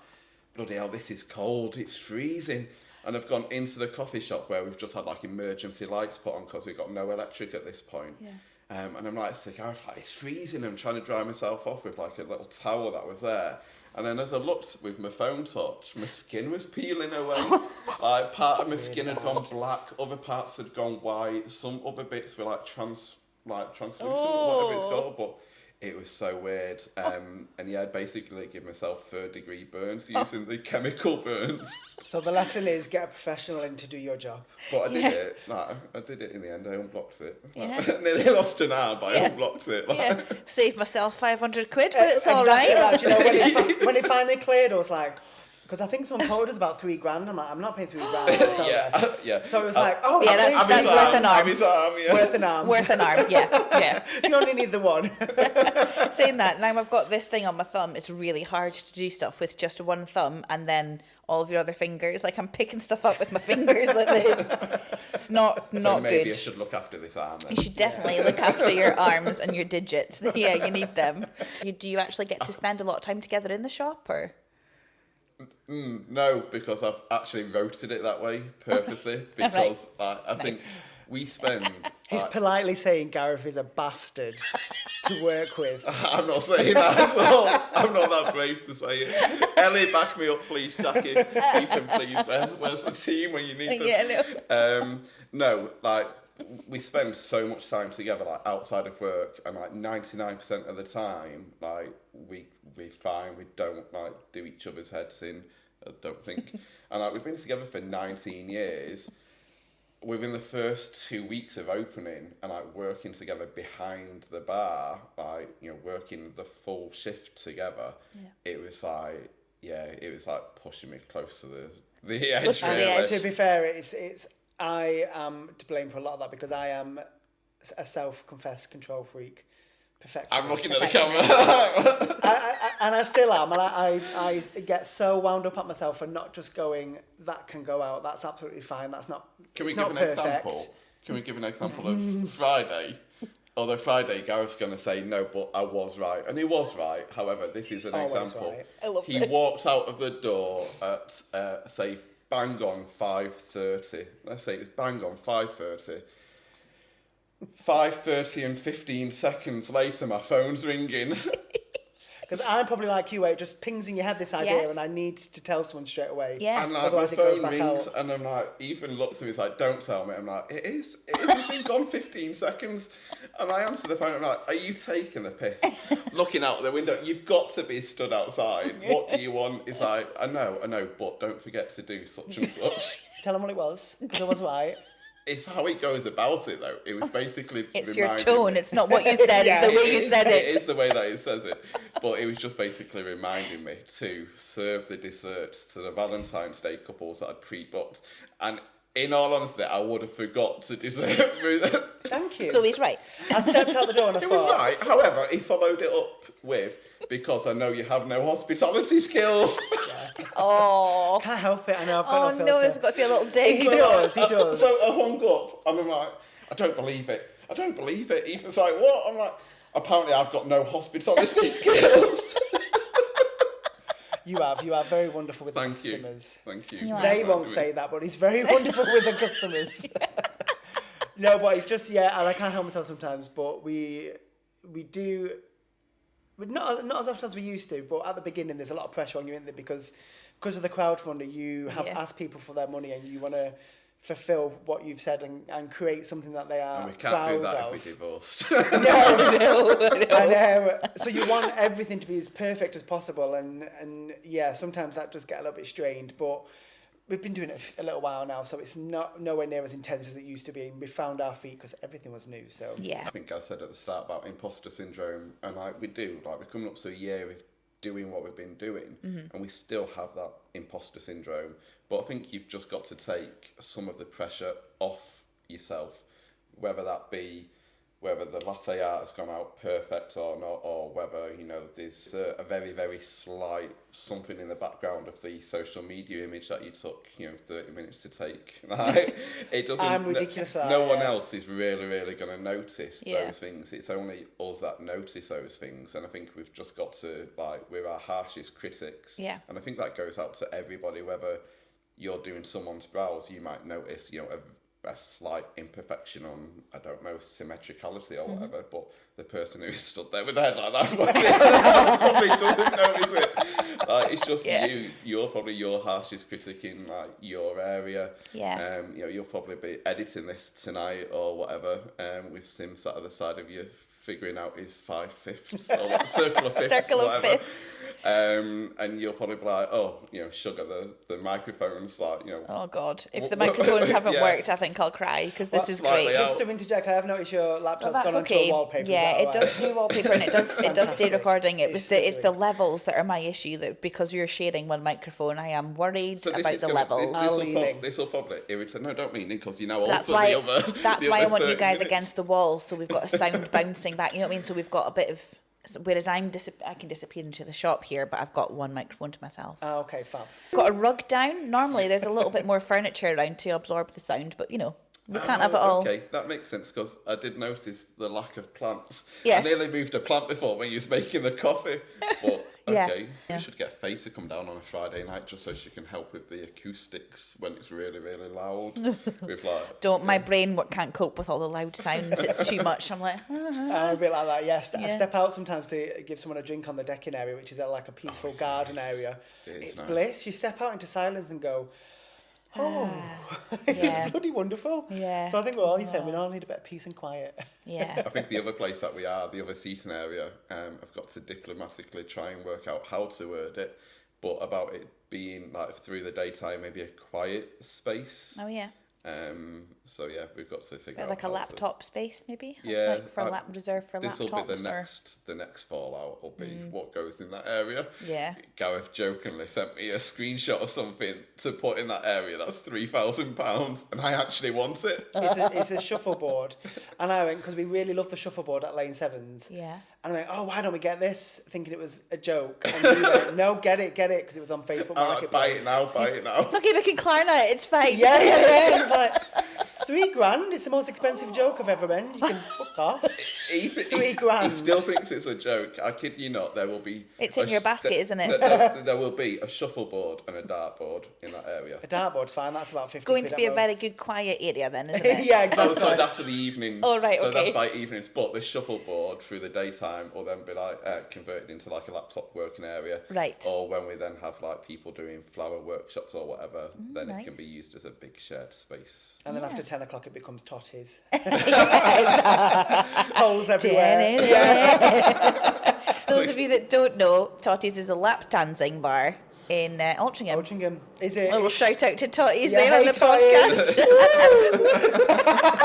[SPEAKER 1] bloody hell, this is cold. It's freezing. And I've gone into the coffee shop where we've just had like emergency lights put on because we've got no electric at this point.
[SPEAKER 2] Yeah.
[SPEAKER 1] And I'm like, it's freezing. I'm trying to dry myself off with like a little towel that was there. And then as I looked with my phone touch, my skin was peeling away. Like part of my skin had gone black, other parts had gone white, some other bits were like translucent, whatever it's called. But it was so weird. And yeah, I'd basically give myself 3rd-degree burns using the chemical burns.
[SPEAKER 3] So the lesson is get a professional in to do your job.
[SPEAKER 1] But I did it. No, I did it in the end. I unblocked it.
[SPEAKER 2] Yeah.
[SPEAKER 1] Nearly lost an arm, but I unblocked it.
[SPEAKER 2] Yeah, save myself 500 quid, but it's all
[SPEAKER 3] Exactly
[SPEAKER 2] right.
[SPEAKER 3] that. You know, when it finally cleared, I was like, because I think someone told us about $3,000. I'm like, I'm not paying $3,000. So,
[SPEAKER 1] Yeah.
[SPEAKER 3] so it was like, oh,
[SPEAKER 2] Yeah, that's worth an arm.
[SPEAKER 1] His arm, yeah.
[SPEAKER 3] Worth an arm.
[SPEAKER 2] Worth an arm, yeah.
[SPEAKER 3] You only need the one.
[SPEAKER 2] Saying that, now I've got this thing on my thumb. It's really hard to do stuff with just one thumb and then all of your other fingers. Like I'm picking stuff up with my fingers like this. It's not
[SPEAKER 1] So maybe
[SPEAKER 2] good.
[SPEAKER 1] I should look after this arm then.
[SPEAKER 2] You should definitely look after your arms and your digits. Yeah, you need them. Do you actually get to spend a lot of time together in the shop, or?
[SPEAKER 1] No, because I've actually rotated it that way purposely, because I think we spend...
[SPEAKER 3] He's politely saying Gareth is a bastard to work with.
[SPEAKER 1] I'm not saying that at all. I'm not that brave to say it. Ellie, back me up, please, Jackie. Ethan, please. Where's the team when you need them?
[SPEAKER 2] Yeah, no.
[SPEAKER 1] No, like, we spend so much time together, like, outside of work, and, like, 99% of the time, like, we're fine. We don't, like, do each other's heads in, I don't think. And, like, we've been together for 19 years. Within the first 2 weeks of opening and like working together behind the bar, like, you know, working the full shift together, it was like pushing me close to the edge. Really.
[SPEAKER 3] To be fair, it's I am to blame for a lot of that because I am a self-confessed control freak. Perfectionist.
[SPEAKER 1] I'm looking at the camera.
[SPEAKER 3] And I still am, and I get so wound up at myself for not just going, that can go out, that's absolutely fine, that's not
[SPEAKER 1] Can we
[SPEAKER 3] it's
[SPEAKER 1] give
[SPEAKER 3] not
[SPEAKER 1] an
[SPEAKER 3] perfect.
[SPEAKER 1] example? Can we give an example of Friday? Although Friday, Gareth's going to say no, but I was right, and he was right. However, this is an
[SPEAKER 3] Always
[SPEAKER 1] example.
[SPEAKER 3] right.
[SPEAKER 2] I love
[SPEAKER 1] He
[SPEAKER 2] this.
[SPEAKER 1] walked out of the door at say bang on 5:30. Let's say it's bang on 5:30. 5:30 and 15 seconds later, my phone's ringing.
[SPEAKER 3] Because I'm probably like you, where it just pings in your head this idea,
[SPEAKER 2] Yes.
[SPEAKER 3] and I need to tell someone straight away.
[SPEAKER 2] Yeah.
[SPEAKER 1] And like my
[SPEAKER 3] Otherwise it goes
[SPEAKER 1] phone
[SPEAKER 3] back
[SPEAKER 1] rings,
[SPEAKER 3] out.
[SPEAKER 1] and I'm like, Ethan looks at me, he's like, don't tell me. I'm like, it is, it's been gone 15 seconds. And I answer the phone, I'm like, are you taking the piss? Looking out the window, you've got to be stood outside. What do you want? It's like, I know, but don't forget to do such and such.
[SPEAKER 3] Tell them what it was, because I was right.
[SPEAKER 1] It's how he goes about it, though. It was basically
[SPEAKER 2] It's your
[SPEAKER 1] reminding
[SPEAKER 2] tone.
[SPEAKER 1] me-
[SPEAKER 2] It's not what you said.
[SPEAKER 3] Yeah,
[SPEAKER 2] It's the way
[SPEAKER 1] It
[SPEAKER 2] you
[SPEAKER 1] is-
[SPEAKER 2] said
[SPEAKER 1] It
[SPEAKER 2] it.
[SPEAKER 1] is the way that he says it. But it was just basically reminding me to serve the desserts to the Valentine's Day couples that I'd pre-booked. And in all honesty, I would have forgot to deserve
[SPEAKER 3] Thank you.
[SPEAKER 2] So he's right.
[SPEAKER 3] I stepped out the door and I
[SPEAKER 1] It
[SPEAKER 3] thought,
[SPEAKER 1] was right. However, he followed it up with, because I know you have no hospitality skills.
[SPEAKER 2] Oh.
[SPEAKER 3] can't help it, I know I've got
[SPEAKER 2] Oh
[SPEAKER 3] no filter.
[SPEAKER 2] no, there's got to be a little dig.
[SPEAKER 3] He does.
[SPEAKER 1] So I hung up and I'm like, I don't believe it. Ethan's like, what? I'm like, apparently I've got no hospitality skills.
[SPEAKER 3] You are very wonderful with the
[SPEAKER 1] Thank you.
[SPEAKER 3] customers.
[SPEAKER 1] Thank you.
[SPEAKER 2] You are.
[SPEAKER 3] They won't say that, but he's very wonderful with the customers. No, but it's just, and I can't help myself sometimes, but we do, not as often as we used to, but at the beginning there's a lot of pressure on you, isn't there? Because of the crowdfunder, you have asked people for their money and you want to fulfill what you've said and create something that they are
[SPEAKER 1] And we can't
[SPEAKER 3] proud
[SPEAKER 1] do that
[SPEAKER 3] of.
[SPEAKER 1] if we're divorced.
[SPEAKER 2] No.
[SPEAKER 3] I know. So you want everything to be as perfect as possible, and sometimes that does get a little bit strained. But we've been doing it a little while now, so it's nowhere near as intense as it used to be. And we found our feet because everything was new. So
[SPEAKER 2] Yeah.
[SPEAKER 1] I think I said at the start about imposter syndrome, and we're coming up to a year of doing what we've been doing, and we still have that imposter syndrome. But I think you've just got to take some of the pressure off yourself, whether the latte art has gone out perfect or not, or whether, you know, there's a very, very slight something in the background of the social media image that you took, 30 minutes to take. Like, it doesn't.
[SPEAKER 3] I'm ridiculous for that,
[SPEAKER 1] No one
[SPEAKER 3] yeah.
[SPEAKER 1] else is really, really going to notice
[SPEAKER 2] Yeah.
[SPEAKER 1] those things. It's only us that notice those things, and I think we've just got to, we're our harshest critics.
[SPEAKER 2] Yeah.
[SPEAKER 1] And I think that goes out to everybody, whether you're doing someone's brows, you might notice, a slight imperfection on, I don't know, symmetricality or whatever, but the person who stood there with their head like that probably doesn't notice it. It's just you're probably your harshest critic in your area.
[SPEAKER 2] Yeah.
[SPEAKER 1] You'll probably be editing this tonight or whatever, with Sim sat at the side of you figuring out his 5/5 or what, circle of fifths,
[SPEAKER 2] Circle of
[SPEAKER 1] whatever.
[SPEAKER 2] fifths.
[SPEAKER 1] And you'll probably be like, sugar, the microphone's
[SPEAKER 2] Oh God! If the microphones haven't
[SPEAKER 1] Yeah.
[SPEAKER 2] worked, I think I'll cry because this is
[SPEAKER 1] slightly
[SPEAKER 2] great.
[SPEAKER 1] out.
[SPEAKER 3] just to interject, I have noticed your laptop's
[SPEAKER 2] Well,
[SPEAKER 3] gone
[SPEAKER 2] that's
[SPEAKER 3] onto
[SPEAKER 2] okay.
[SPEAKER 3] a wallpaper.
[SPEAKER 2] Yeah,
[SPEAKER 3] Is
[SPEAKER 2] it
[SPEAKER 3] that
[SPEAKER 2] does do wallpaper and it does stay
[SPEAKER 3] Fantastic.
[SPEAKER 2] recording. It's the
[SPEAKER 3] It's
[SPEAKER 2] levels that are my issue. That because you're sharing one microphone, I am worried
[SPEAKER 1] So this
[SPEAKER 2] about
[SPEAKER 1] is
[SPEAKER 2] the
[SPEAKER 1] gonna,
[SPEAKER 2] levels.
[SPEAKER 1] This will probably irritate. No, don't mean it, because
[SPEAKER 2] That's
[SPEAKER 1] also
[SPEAKER 2] why.
[SPEAKER 1] the other.
[SPEAKER 2] That's
[SPEAKER 1] the
[SPEAKER 2] why I
[SPEAKER 1] other
[SPEAKER 2] want you
[SPEAKER 1] 30
[SPEAKER 2] guys
[SPEAKER 1] minutes.
[SPEAKER 2] against the wall, so we've got a sound bouncing back. You know what I mean? So we've got a bit of whereas I can disappear into the shop here, but I've got one microphone to myself.
[SPEAKER 3] Oh, okay, fab.
[SPEAKER 2] Got a rug down. Normally there's a little bit more furniture around to absorb the sound, but you know, we can't have it all.
[SPEAKER 1] Okay, that makes sense because I did notice the lack of plants.
[SPEAKER 2] Yes.
[SPEAKER 1] I nearly moved a plant before when you was making the coffee. But
[SPEAKER 2] Yeah.
[SPEAKER 1] okay,
[SPEAKER 2] Yeah.
[SPEAKER 1] we should get Faye to come down on a Friday night just so she can help with the acoustics when it's really, really loud. With like,
[SPEAKER 2] My brain can't cope with all the loud sounds. It's too much. I'm like,
[SPEAKER 3] I'm a bit like that, yes. I
[SPEAKER 2] Yeah.
[SPEAKER 3] step out sometimes to give someone a drink on the decking area, which is like a peaceful
[SPEAKER 1] it's
[SPEAKER 3] garden
[SPEAKER 1] nice.
[SPEAKER 3] area.
[SPEAKER 1] It is
[SPEAKER 3] It's
[SPEAKER 1] nice.
[SPEAKER 3] bliss. You step out into silence and go, oh,
[SPEAKER 2] Yeah.
[SPEAKER 3] it's bloody wonderful.
[SPEAKER 2] Yeah.
[SPEAKER 3] So I think we're all saying we all need a bit of peace and quiet.
[SPEAKER 2] yeah.
[SPEAKER 1] I think the other place that we are, the other seating area, I've got to diplomatically try and work out how to word it, but about it being like through the daytime, maybe a quiet space.
[SPEAKER 2] Oh yeah.
[SPEAKER 1] So yeah, we've got to figure out
[SPEAKER 2] Like a
[SPEAKER 1] how to-
[SPEAKER 2] laptop space, maybe.
[SPEAKER 1] Yeah,
[SPEAKER 2] Like for reserved for
[SPEAKER 1] This
[SPEAKER 2] laptops.
[SPEAKER 1] will be the next fallout. Will be what goes in that area.
[SPEAKER 2] Yeah.
[SPEAKER 1] Gareth jokingly sent me a screenshot of something to put in that area. That's £3,000, and I actually want it.
[SPEAKER 3] It's a shuffleboard. And I went, because we really love the shuffleboard at Lane Sevens.
[SPEAKER 2] Yeah.
[SPEAKER 3] And I went, oh, why don't we get this? Thinking it was a joke. And you went, no, get it, because it was on Facebook
[SPEAKER 1] I'm like, buy it
[SPEAKER 3] Marketplace.
[SPEAKER 1] now, buy it now.
[SPEAKER 2] It's okay, we can clown it. It's fine.
[SPEAKER 3] Yeah. It's like, it's £3,000. It's the most expensive joke I've ever been. You can fuck off. £3,000.
[SPEAKER 1] He still thinks it's a joke. I kid you not. There will be.
[SPEAKER 2] It's in your basket, isn't it?
[SPEAKER 1] There will be a shuffleboard and a dartboard in that area.
[SPEAKER 3] A dartboard's fine. That's about 50
[SPEAKER 2] It's going
[SPEAKER 3] quid
[SPEAKER 2] to
[SPEAKER 3] at
[SPEAKER 2] be a very
[SPEAKER 3] most.
[SPEAKER 2] good quiet area then, isn't it?
[SPEAKER 3] Yeah,
[SPEAKER 1] Oh,
[SPEAKER 3] exactly.
[SPEAKER 1] so that's for the evenings.
[SPEAKER 2] Oh, right,
[SPEAKER 1] So
[SPEAKER 2] okay.
[SPEAKER 1] that's by evenings. But the shuffleboard through the daytime will then be like converted into like a laptop working area.
[SPEAKER 2] Right.
[SPEAKER 1] Or when we then have like people doing flower workshops or whatever, then it can
[SPEAKER 2] nice.
[SPEAKER 1] be used as a big shared space.
[SPEAKER 3] And then
[SPEAKER 2] Yeah.
[SPEAKER 3] after 10 o'clock, it becomes totties. Holes everywhere.
[SPEAKER 2] Those of you that don't know, Totties is a lap dancing bar in Altrincham.
[SPEAKER 3] Altrincham. Is it?
[SPEAKER 2] A little shout out to Totties
[SPEAKER 3] Yeah,
[SPEAKER 2] there on
[SPEAKER 3] hey,
[SPEAKER 2] the
[SPEAKER 3] Totties.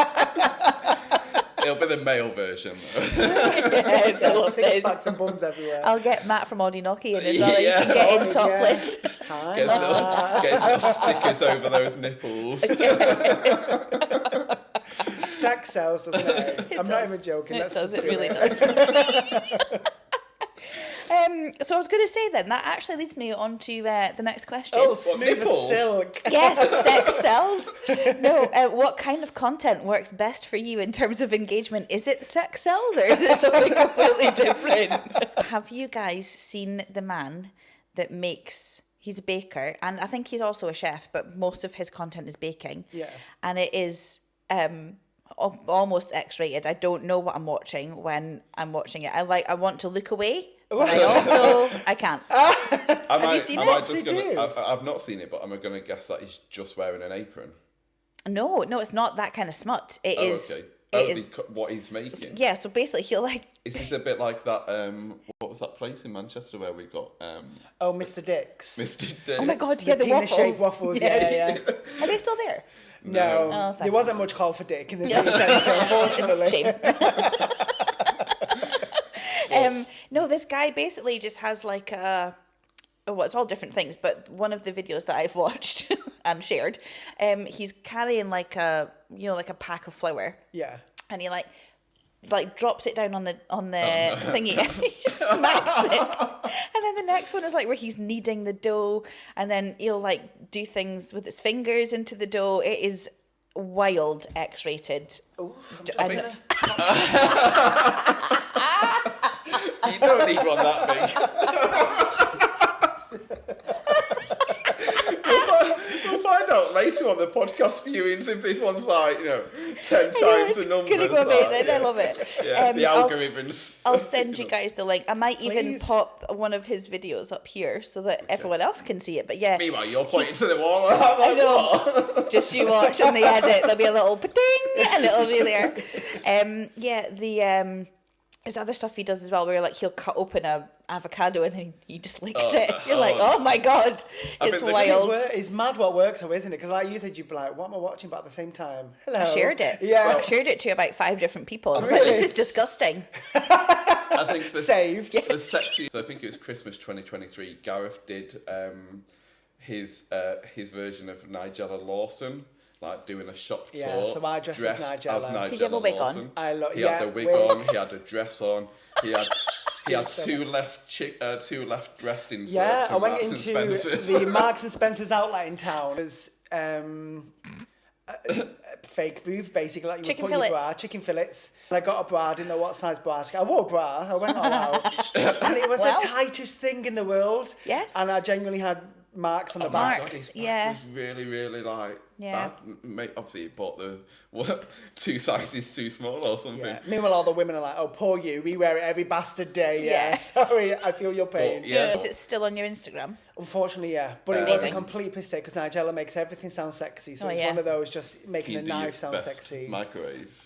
[SPEAKER 2] podcast.
[SPEAKER 1] It'll be the male version.
[SPEAKER 2] Yes, I love
[SPEAKER 3] Six
[SPEAKER 2] this.
[SPEAKER 3] packs and bums everywhere.
[SPEAKER 2] I'll get Matt from Audie Knocky in as well.
[SPEAKER 1] Yeah.
[SPEAKER 2] You can get in
[SPEAKER 3] Yeah.
[SPEAKER 2] topless.
[SPEAKER 3] Hi.
[SPEAKER 1] Get his little stickers over those nipples.
[SPEAKER 3] Sex sells, doesn't it? I'm not
[SPEAKER 2] does.
[SPEAKER 3] even joking.
[SPEAKER 2] It
[SPEAKER 3] Let's
[SPEAKER 2] does,
[SPEAKER 3] just
[SPEAKER 2] it
[SPEAKER 3] do
[SPEAKER 2] really
[SPEAKER 3] it.
[SPEAKER 2] does. So I was going to say then, that actually leads me on to the next question.
[SPEAKER 3] Oh, smooth as
[SPEAKER 1] nipples?
[SPEAKER 3] silk.
[SPEAKER 2] Yes, sex sells. No, what kind of content works best for you in terms of engagement? Is it sex sells or is it something completely different? Have you guys seen the man that makes... He's a baker, and I think he's also a chef, but most of his content is baking.
[SPEAKER 3] Yeah.
[SPEAKER 2] And it is almost X-rated. I don't know what I'm watching when I'm watching it. I want to look away, but I can't.
[SPEAKER 1] Have
[SPEAKER 2] you seen it?
[SPEAKER 3] What's he do?
[SPEAKER 1] I've not seen it, but I'm going to guess that he's just wearing an apron.
[SPEAKER 2] No, it's not that kind of smut. It is.
[SPEAKER 1] Okay.
[SPEAKER 2] It is.
[SPEAKER 1] What he's making.
[SPEAKER 2] Yeah, so basically he'll like...
[SPEAKER 1] Is this a bit like that? What was that place in Manchester where we got
[SPEAKER 3] Oh, Mr. Dix.
[SPEAKER 1] Mr. Day?
[SPEAKER 2] Oh my God, yeah, the
[SPEAKER 3] penis-shaped
[SPEAKER 2] waffles.
[SPEAKER 3] waffles, yeah.
[SPEAKER 2] Are they still there?
[SPEAKER 3] No,
[SPEAKER 2] Oh,
[SPEAKER 3] there wasn't much call for dick in the city centre, unfortunately.
[SPEAKER 2] Shame. No, this guy basically just has like a... Oh, it's all different things, but one of the videos that I've watched and shared, he's carrying like a pack of flour,
[SPEAKER 3] Yeah.
[SPEAKER 2] and he like drops it down on the thingy, and he just smacks it. And then the next one is like where he's kneading the dough, and then he'll like do things with his fingers into the dough. It is wild, X-rated.
[SPEAKER 3] Oh,
[SPEAKER 1] I mean- You don't need one that big. We'll find out later on the podcast viewings if this one's like 10 times the numbers.
[SPEAKER 2] It's gonna go amazing. I love it.
[SPEAKER 1] Yeah, the
[SPEAKER 2] I'll-
[SPEAKER 1] algorithms.
[SPEAKER 2] I'll send you guys the link. I might even
[SPEAKER 3] Please.
[SPEAKER 2] pop one of his videos up here so that everyone else can see it. But yeah,
[SPEAKER 1] Meanwhile, you're pointing to the wall.
[SPEAKER 2] I know. Just you watch on the edit. There'll be a little ding, and it'll be there. There's other stuff he does as well, where like he'll cut open a avocado and then he just licks it. You're like, oh my God, it's
[SPEAKER 1] think the-
[SPEAKER 2] wild.
[SPEAKER 3] It's mad what works, though, isn't it? Because like you said, you'd be like, what am I watching? But at the same time, hello.
[SPEAKER 2] I shared it.
[SPEAKER 3] Yeah.
[SPEAKER 2] I shared it to about 5 different people. I was like,
[SPEAKER 3] Really?
[SPEAKER 2] this is disgusting.
[SPEAKER 1] I think
[SPEAKER 3] Saved.
[SPEAKER 1] the sexy. So I think it was Christmas 2023. Gareth did his version of Nigella Lawson, like doing a shop tour.
[SPEAKER 3] Yeah, so I dressed as
[SPEAKER 1] dressed
[SPEAKER 3] Nigella.
[SPEAKER 2] Did you have a wig on?
[SPEAKER 1] Lawson.
[SPEAKER 3] I love.
[SPEAKER 1] He
[SPEAKER 3] Yeah,
[SPEAKER 1] had the wig
[SPEAKER 3] wig.
[SPEAKER 1] on. He had a dress on. He had He has two left breast inserts.
[SPEAKER 3] Yeah, I
[SPEAKER 1] from
[SPEAKER 3] went
[SPEAKER 1] Marks
[SPEAKER 3] into
[SPEAKER 1] and Spencer's.
[SPEAKER 3] the Marks and Spencer's outlet in town. There's fake boob, basically, like you
[SPEAKER 2] Chicken
[SPEAKER 3] would put in your
[SPEAKER 2] fillets.
[SPEAKER 3] bra, chicken fillets. And I got a bra, I didn't know what size bra to get. I wore a bra, I went all out. And it was
[SPEAKER 2] Well.
[SPEAKER 3] the tightest thing in the world.
[SPEAKER 2] Yes.
[SPEAKER 3] And I genuinely had marks on the back.
[SPEAKER 2] Marks.
[SPEAKER 1] His back
[SPEAKER 2] yeah.
[SPEAKER 1] was really, really like
[SPEAKER 2] Yeah.
[SPEAKER 1] bad. Mate, obviously, he bought the 2 sizes too small or something.
[SPEAKER 3] Yeah. Meanwhile, all the women are like, "Oh, poor you. We wear it every bastard day."
[SPEAKER 2] Yeah.
[SPEAKER 3] Yeah. Sorry, I feel your pain.
[SPEAKER 1] But, yeah.
[SPEAKER 2] Is it still on your Instagram?
[SPEAKER 3] Unfortunately, yeah. But it was a
[SPEAKER 2] Amazing.
[SPEAKER 3] complete mistake because Nigella makes everything sound sexy. So
[SPEAKER 2] Oh,
[SPEAKER 3] it's
[SPEAKER 2] yeah.
[SPEAKER 3] one of those just making
[SPEAKER 1] Can
[SPEAKER 3] a
[SPEAKER 1] you do your
[SPEAKER 3] knife sound
[SPEAKER 1] best
[SPEAKER 3] sexy.
[SPEAKER 1] Microwave.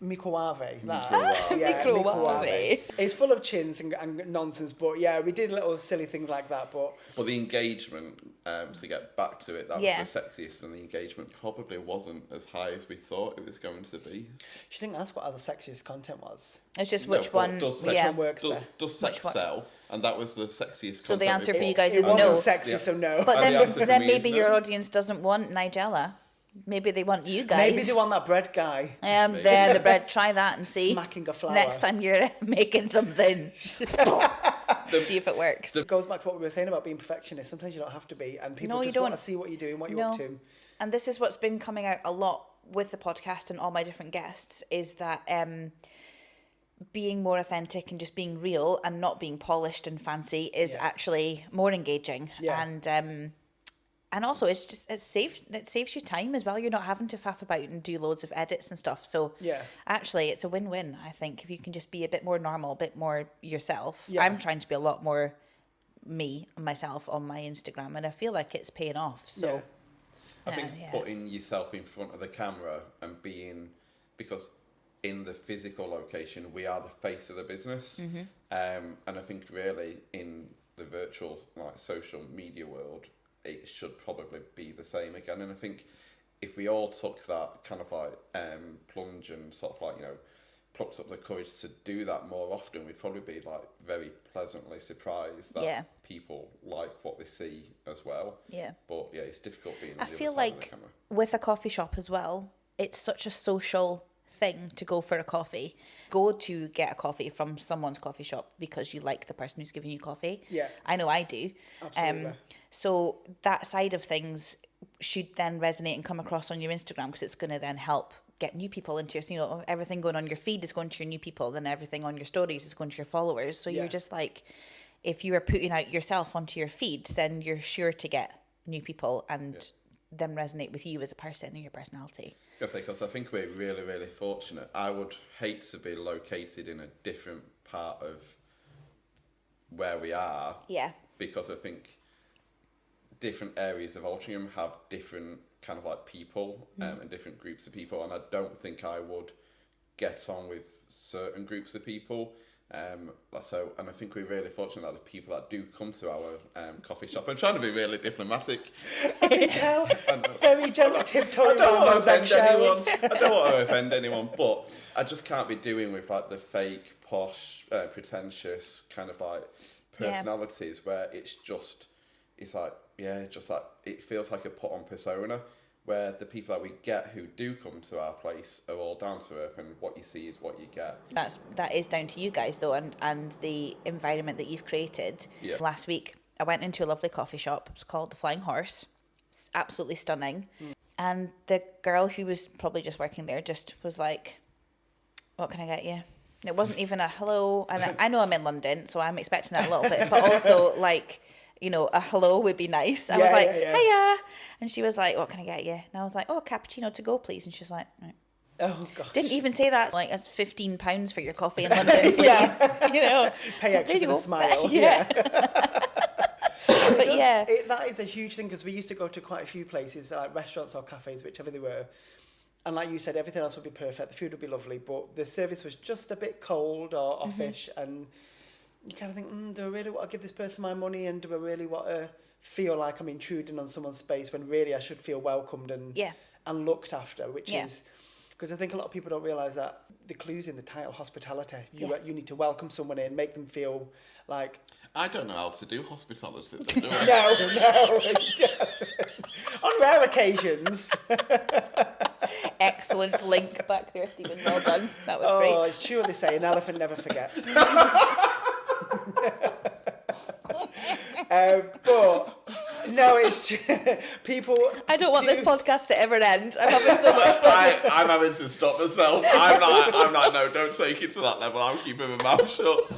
[SPEAKER 3] Microwave. That.
[SPEAKER 1] Microwave.
[SPEAKER 3] Yeah,
[SPEAKER 2] Microwave.
[SPEAKER 3] It's full of chins and nonsense, but yeah, we did little silly things like that. But
[SPEAKER 1] But the engagement, to get back to it, that
[SPEAKER 2] Yeah.
[SPEAKER 1] was the sexiest, and the engagement probably wasn't as high as we thought it was going to be.
[SPEAKER 3] she didn't ask what other sexiest content was.
[SPEAKER 2] It's just
[SPEAKER 1] No,
[SPEAKER 2] which
[SPEAKER 1] but
[SPEAKER 2] one.
[SPEAKER 1] does sex-
[SPEAKER 2] Yeah.
[SPEAKER 3] One works
[SPEAKER 1] Does,
[SPEAKER 3] there.
[SPEAKER 1] does sex
[SPEAKER 2] Which works?
[SPEAKER 1] sell? And that was the sexiest.
[SPEAKER 2] So the
[SPEAKER 1] content
[SPEAKER 2] answer
[SPEAKER 1] we
[SPEAKER 2] for you
[SPEAKER 1] bought.
[SPEAKER 2] guys
[SPEAKER 3] It
[SPEAKER 2] is
[SPEAKER 3] wasn't
[SPEAKER 2] no.
[SPEAKER 3] sexy,
[SPEAKER 1] Yeah.
[SPEAKER 3] so no.
[SPEAKER 2] But
[SPEAKER 1] And the answer to
[SPEAKER 2] then
[SPEAKER 1] me
[SPEAKER 2] maybe
[SPEAKER 1] is
[SPEAKER 2] your
[SPEAKER 1] no.
[SPEAKER 2] audience doesn't want Nigella. Maybe they want you guys.
[SPEAKER 3] Maybe they want that bread guy
[SPEAKER 1] Maybe.
[SPEAKER 2] There, the bread. Try that and see.
[SPEAKER 3] smacking a flour.
[SPEAKER 2] Next time you're making something, see if it works.
[SPEAKER 3] It goes back to what we were saying about being perfectionist. Sometimes you don't have to be, and people
[SPEAKER 2] No, you
[SPEAKER 3] just want
[SPEAKER 2] don't.
[SPEAKER 3] to see what you're doing, what you're
[SPEAKER 2] No.
[SPEAKER 3] up to.
[SPEAKER 2] And this is what's been coming out a lot with the podcast and all my different guests is that being more authentic and just being real and not being polished and fancy is
[SPEAKER 3] Yeah.
[SPEAKER 2] actually more engaging.
[SPEAKER 3] Yeah.
[SPEAKER 2] And also it saves you time as well. You're not having to faff about and do loads of edits and stuff. So
[SPEAKER 3] Yeah.
[SPEAKER 2] actually it's a win-win, I think, if you can just be a bit more normal, a bit more yourself.
[SPEAKER 3] Yeah.
[SPEAKER 2] I'm trying to be a lot more me and myself on my Instagram, and I feel like it's paying off. So
[SPEAKER 3] Yeah.
[SPEAKER 1] I think
[SPEAKER 2] yeah.
[SPEAKER 1] putting yourself in front of the camera and being, because in the physical location we are the face of the business,
[SPEAKER 2] Mm-hmm.
[SPEAKER 1] and I think really in the virtual social media world it should probably be the same again. And I think if we all took that kind of plunge and sort of plucked up the courage to do that more often, we'd probably be very pleasantly surprised that
[SPEAKER 2] Yeah.
[SPEAKER 1] people like what they see as well.
[SPEAKER 2] yeah.
[SPEAKER 1] But yeah, it's difficult being on
[SPEAKER 2] I
[SPEAKER 1] the
[SPEAKER 2] feel
[SPEAKER 1] other side of the
[SPEAKER 2] like
[SPEAKER 1] camera.
[SPEAKER 2] with a coffee shop as well, it's such a social thing to go for a coffee. Go to get a coffee from someone's coffee shop because you like the person who's giving you coffee.
[SPEAKER 3] Yeah.
[SPEAKER 2] I know I do.
[SPEAKER 3] Absolutely.
[SPEAKER 2] So that side of things should then resonate and come across on your Instagram, because it's going to then help get new people into your, everything going on your feed is going to your new people, then everything on your stories is going to your followers. So
[SPEAKER 3] Yeah.
[SPEAKER 2] you're just like, if you are putting out yourself onto your feed, then you're sure to get new people and them resonate with you as a person and your personality.
[SPEAKER 1] Because I think we're really, really fortunate. I would hate to be located in a different part of where we are,
[SPEAKER 2] Yeah.
[SPEAKER 1] because I think different areas of Altrincham have different kind of people and different groups of people, and I don't think I would get on with certain groups of people. And I think we're really fortunate that the people that do come to our coffee shop. I'm trying to be really diplomatic.
[SPEAKER 3] Very gently tiptoeing
[SPEAKER 1] I don't
[SPEAKER 3] around
[SPEAKER 1] want
[SPEAKER 3] those
[SPEAKER 1] to offend anyone.
[SPEAKER 3] eggshells.
[SPEAKER 1] I don't want to offend anyone, but I just can't be doing with the fake, posh, pretentious kind of personalities where it feels like a put on persona. Where the people that we get who do come to our place are all down to earth, and what you see is what you get.
[SPEAKER 2] That is down to you guys though, and the environment that you've created.
[SPEAKER 1] Yeah.
[SPEAKER 2] Last week I went into a lovely coffee shop. It's called the Flying Horse. It's absolutely stunning. And the girl who was probably just working there just was like, "What can I get you?" And it wasn't even a hello. And I know I'm in London, so I'm expecting that a little bit, but also a hello would be nice. I was like, "Hiya," and she was like, "What can I get you?" And I was like, "Oh, a cappuccino to go, please." And she was like, "Right."
[SPEAKER 3] Oh god.
[SPEAKER 2] Didn't even say that. Like, that's £15 for your coffee in London, please.
[SPEAKER 3] Pay extra
[SPEAKER 2] There you
[SPEAKER 3] for the
[SPEAKER 2] go.
[SPEAKER 3] smile.
[SPEAKER 2] Yeah. But yeah.
[SPEAKER 3] That is a huge thing, because we used to go to quite a few places, like restaurants or cafes, whichever they were. And like you said, everything else would be perfect. The food would be lovely, but the service was just a bit cold or offish. And you kind of think, do I really want to give this person my money? And do I really want to feel like I'm intruding on someone's space when really I should feel welcomed and looked after, which is... Because I think a lot of people don't realise that the clue's in the title, hospitality. You need to welcome someone in, make them feel like...
[SPEAKER 1] I don't know how to do hospitality.
[SPEAKER 3] No, it doesn't. On rare occasions.
[SPEAKER 2] Excellent link back there, Stephen. Well done. That was
[SPEAKER 3] Oh,
[SPEAKER 2] great.
[SPEAKER 3] it's true what they say, an elephant never forgets. But no, it's people.
[SPEAKER 2] I don't want this podcast to ever end. I'm having so much fun.
[SPEAKER 1] I'm having to stop myself. I'm like, no, don't take it to that level. I'm keeping my mouth shut.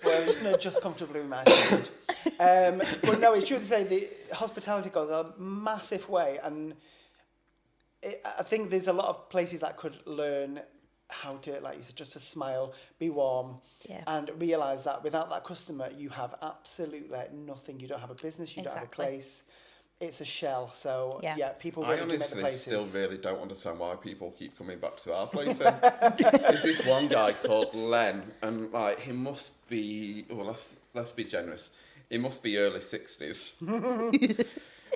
[SPEAKER 3] Well, I'm just going to adjust comfortably with my food. But no, it's true to say the hospitality goes a massive way, and I think there's a lot of places that could learn how to, like you said, just to smile, be warm, and realise that without that customer, you have absolutely nothing. You don't have a business, you don't have a place. It's a shell. So, people really do make the places.
[SPEAKER 1] I honestly still really don't understand why people keep coming back to our place. There's this one guy called Len, and like he must be, well, let's be generous. He must be early 60s.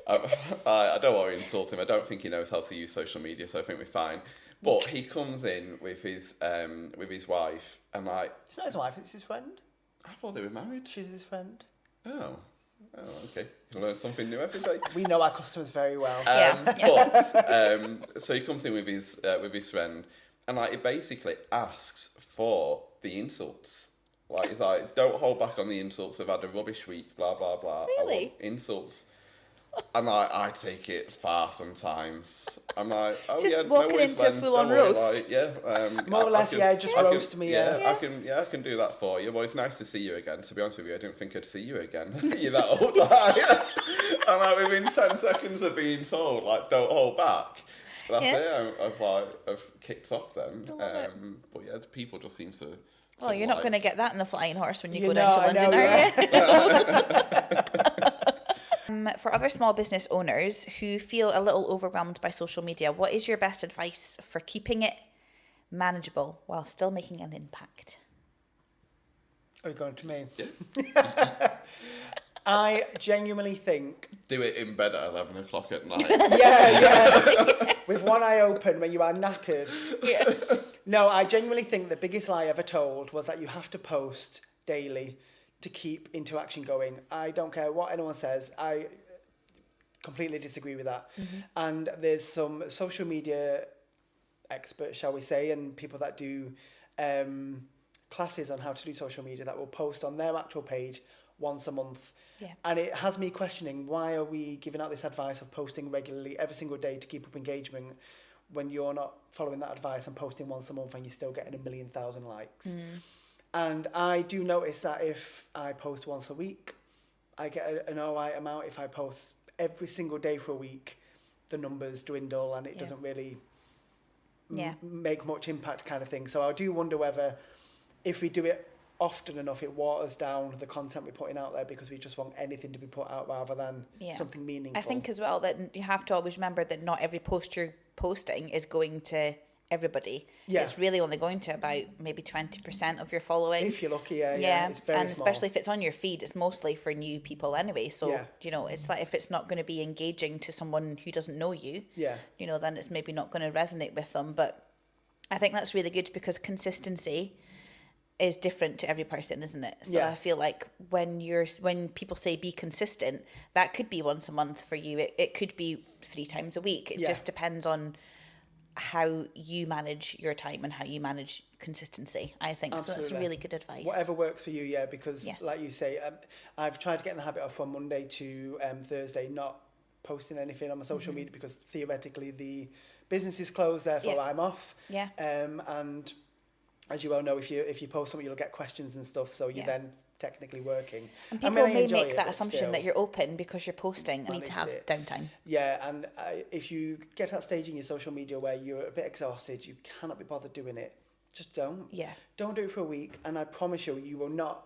[SPEAKER 1] I don't want to insult him. I don't think he knows how to use social media, so I think we're fine. But he comes in with his wife, and like...
[SPEAKER 3] It's not his wife, it's his friend.
[SPEAKER 1] I thought they were married.
[SPEAKER 3] She's his friend.
[SPEAKER 1] Oh, okay. You learn something new every day.
[SPEAKER 3] We know our customers very well.
[SPEAKER 1] But so he comes in with his friend, and like he basically asks for the insults. Like he's like, don't hold back on the insults. I've had a rubbish week. Blah blah blah.
[SPEAKER 2] Really?
[SPEAKER 1] I want insults. And I take it far sometimes. I'm like, oh
[SPEAKER 2] just
[SPEAKER 1] yeah,
[SPEAKER 2] walking into a full-on roast.
[SPEAKER 1] Like,
[SPEAKER 3] more or less, roast me.
[SPEAKER 1] I can do that for you. Well, it's nice to see you again. To be honest with you, I didn't think I'd see you again. You're that old. And like within 10 seconds of being told, like, don't hold back. That's it. I've kicked off then. But yeah, people just seem to.
[SPEAKER 2] Well, you're not going to get that in the Flying Horse when you go down to London, are you? For other small business owners who feel a little overwhelmed by social media, what is your best advice for keeping it manageable while still making an impact?
[SPEAKER 3] Are you going to me?
[SPEAKER 1] Yeah.
[SPEAKER 3] I genuinely think...
[SPEAKER 1] Do it in bed at 11 o'clock at night.
[SPEAKER 3] Yeah. With one eye open when you are knackered. Yeah. No, I genuinely think the biggest lie I ever told was that you have to post daily to keep interaction going. I don't care what anyone says. I completely disagree with that. Mm-hmm. And there's some social media experts, shall we say, and people that do classes on how to do social media that will post on their actual page once a month. Yeah. And it has me questioning, why are we giving out this advice of posting regularly every single day to keep up engagement when you're not following that advice and posting once a month and you're still getting 1,000,000 likes? Mm. And I do notice that if I post once a week, I get an alright amount. If I post every single day for a week, the numbers dwindle and it doesn't really make much impact kind of thing. So I do wonder whether if we do it often enough, it waters down the content we're putting out there because we just want anything to be put out rather than something meaningful.
[SPEAKER 2] I think as well that you have to always remember that not every post you're posting is going to everybody. Yeah. It's really only going to about maybe 20% of your following.
[SPEAKER 3] If you're lucky, it's very
[SPEAKER 2] and
[SPEAKER 3] small.
[SPEAKER 2] Especially if it's on your feed, it's mostly for new people anyway. So, it's like if it's not going to be engaging to someone who doesn't know you, then it's maybe not going to resonate with them. But I think that's really good because consistency is different to every person, isn't it? So I feel like when people say be consistent, that could be once a month for you. It could be 3 times a week. It just depends on how you manage your time and how you manage consistency, I think. Absolutely. So that's really good advice.
[SPEAKER 3] Whatever works for you, because like you say, I've tried to get in the habit of from Monday to Thursday not posting anything on my social media because theoretically the business is closed, therefore I'm off. Yeah. And as you well know, if you post something, you'll get questions and stuff, so you're then technically working.
[SPEAKER 2] And people may make that assumption that you're open because you're posting and need to have downtime.
[SPEAKER 3] Yeah, and if you get to that stage in your social media where you're a bit exhausted, you cannot be bothered doing it, just don't. Yeah. Don't do it for a week, and I promise you will not...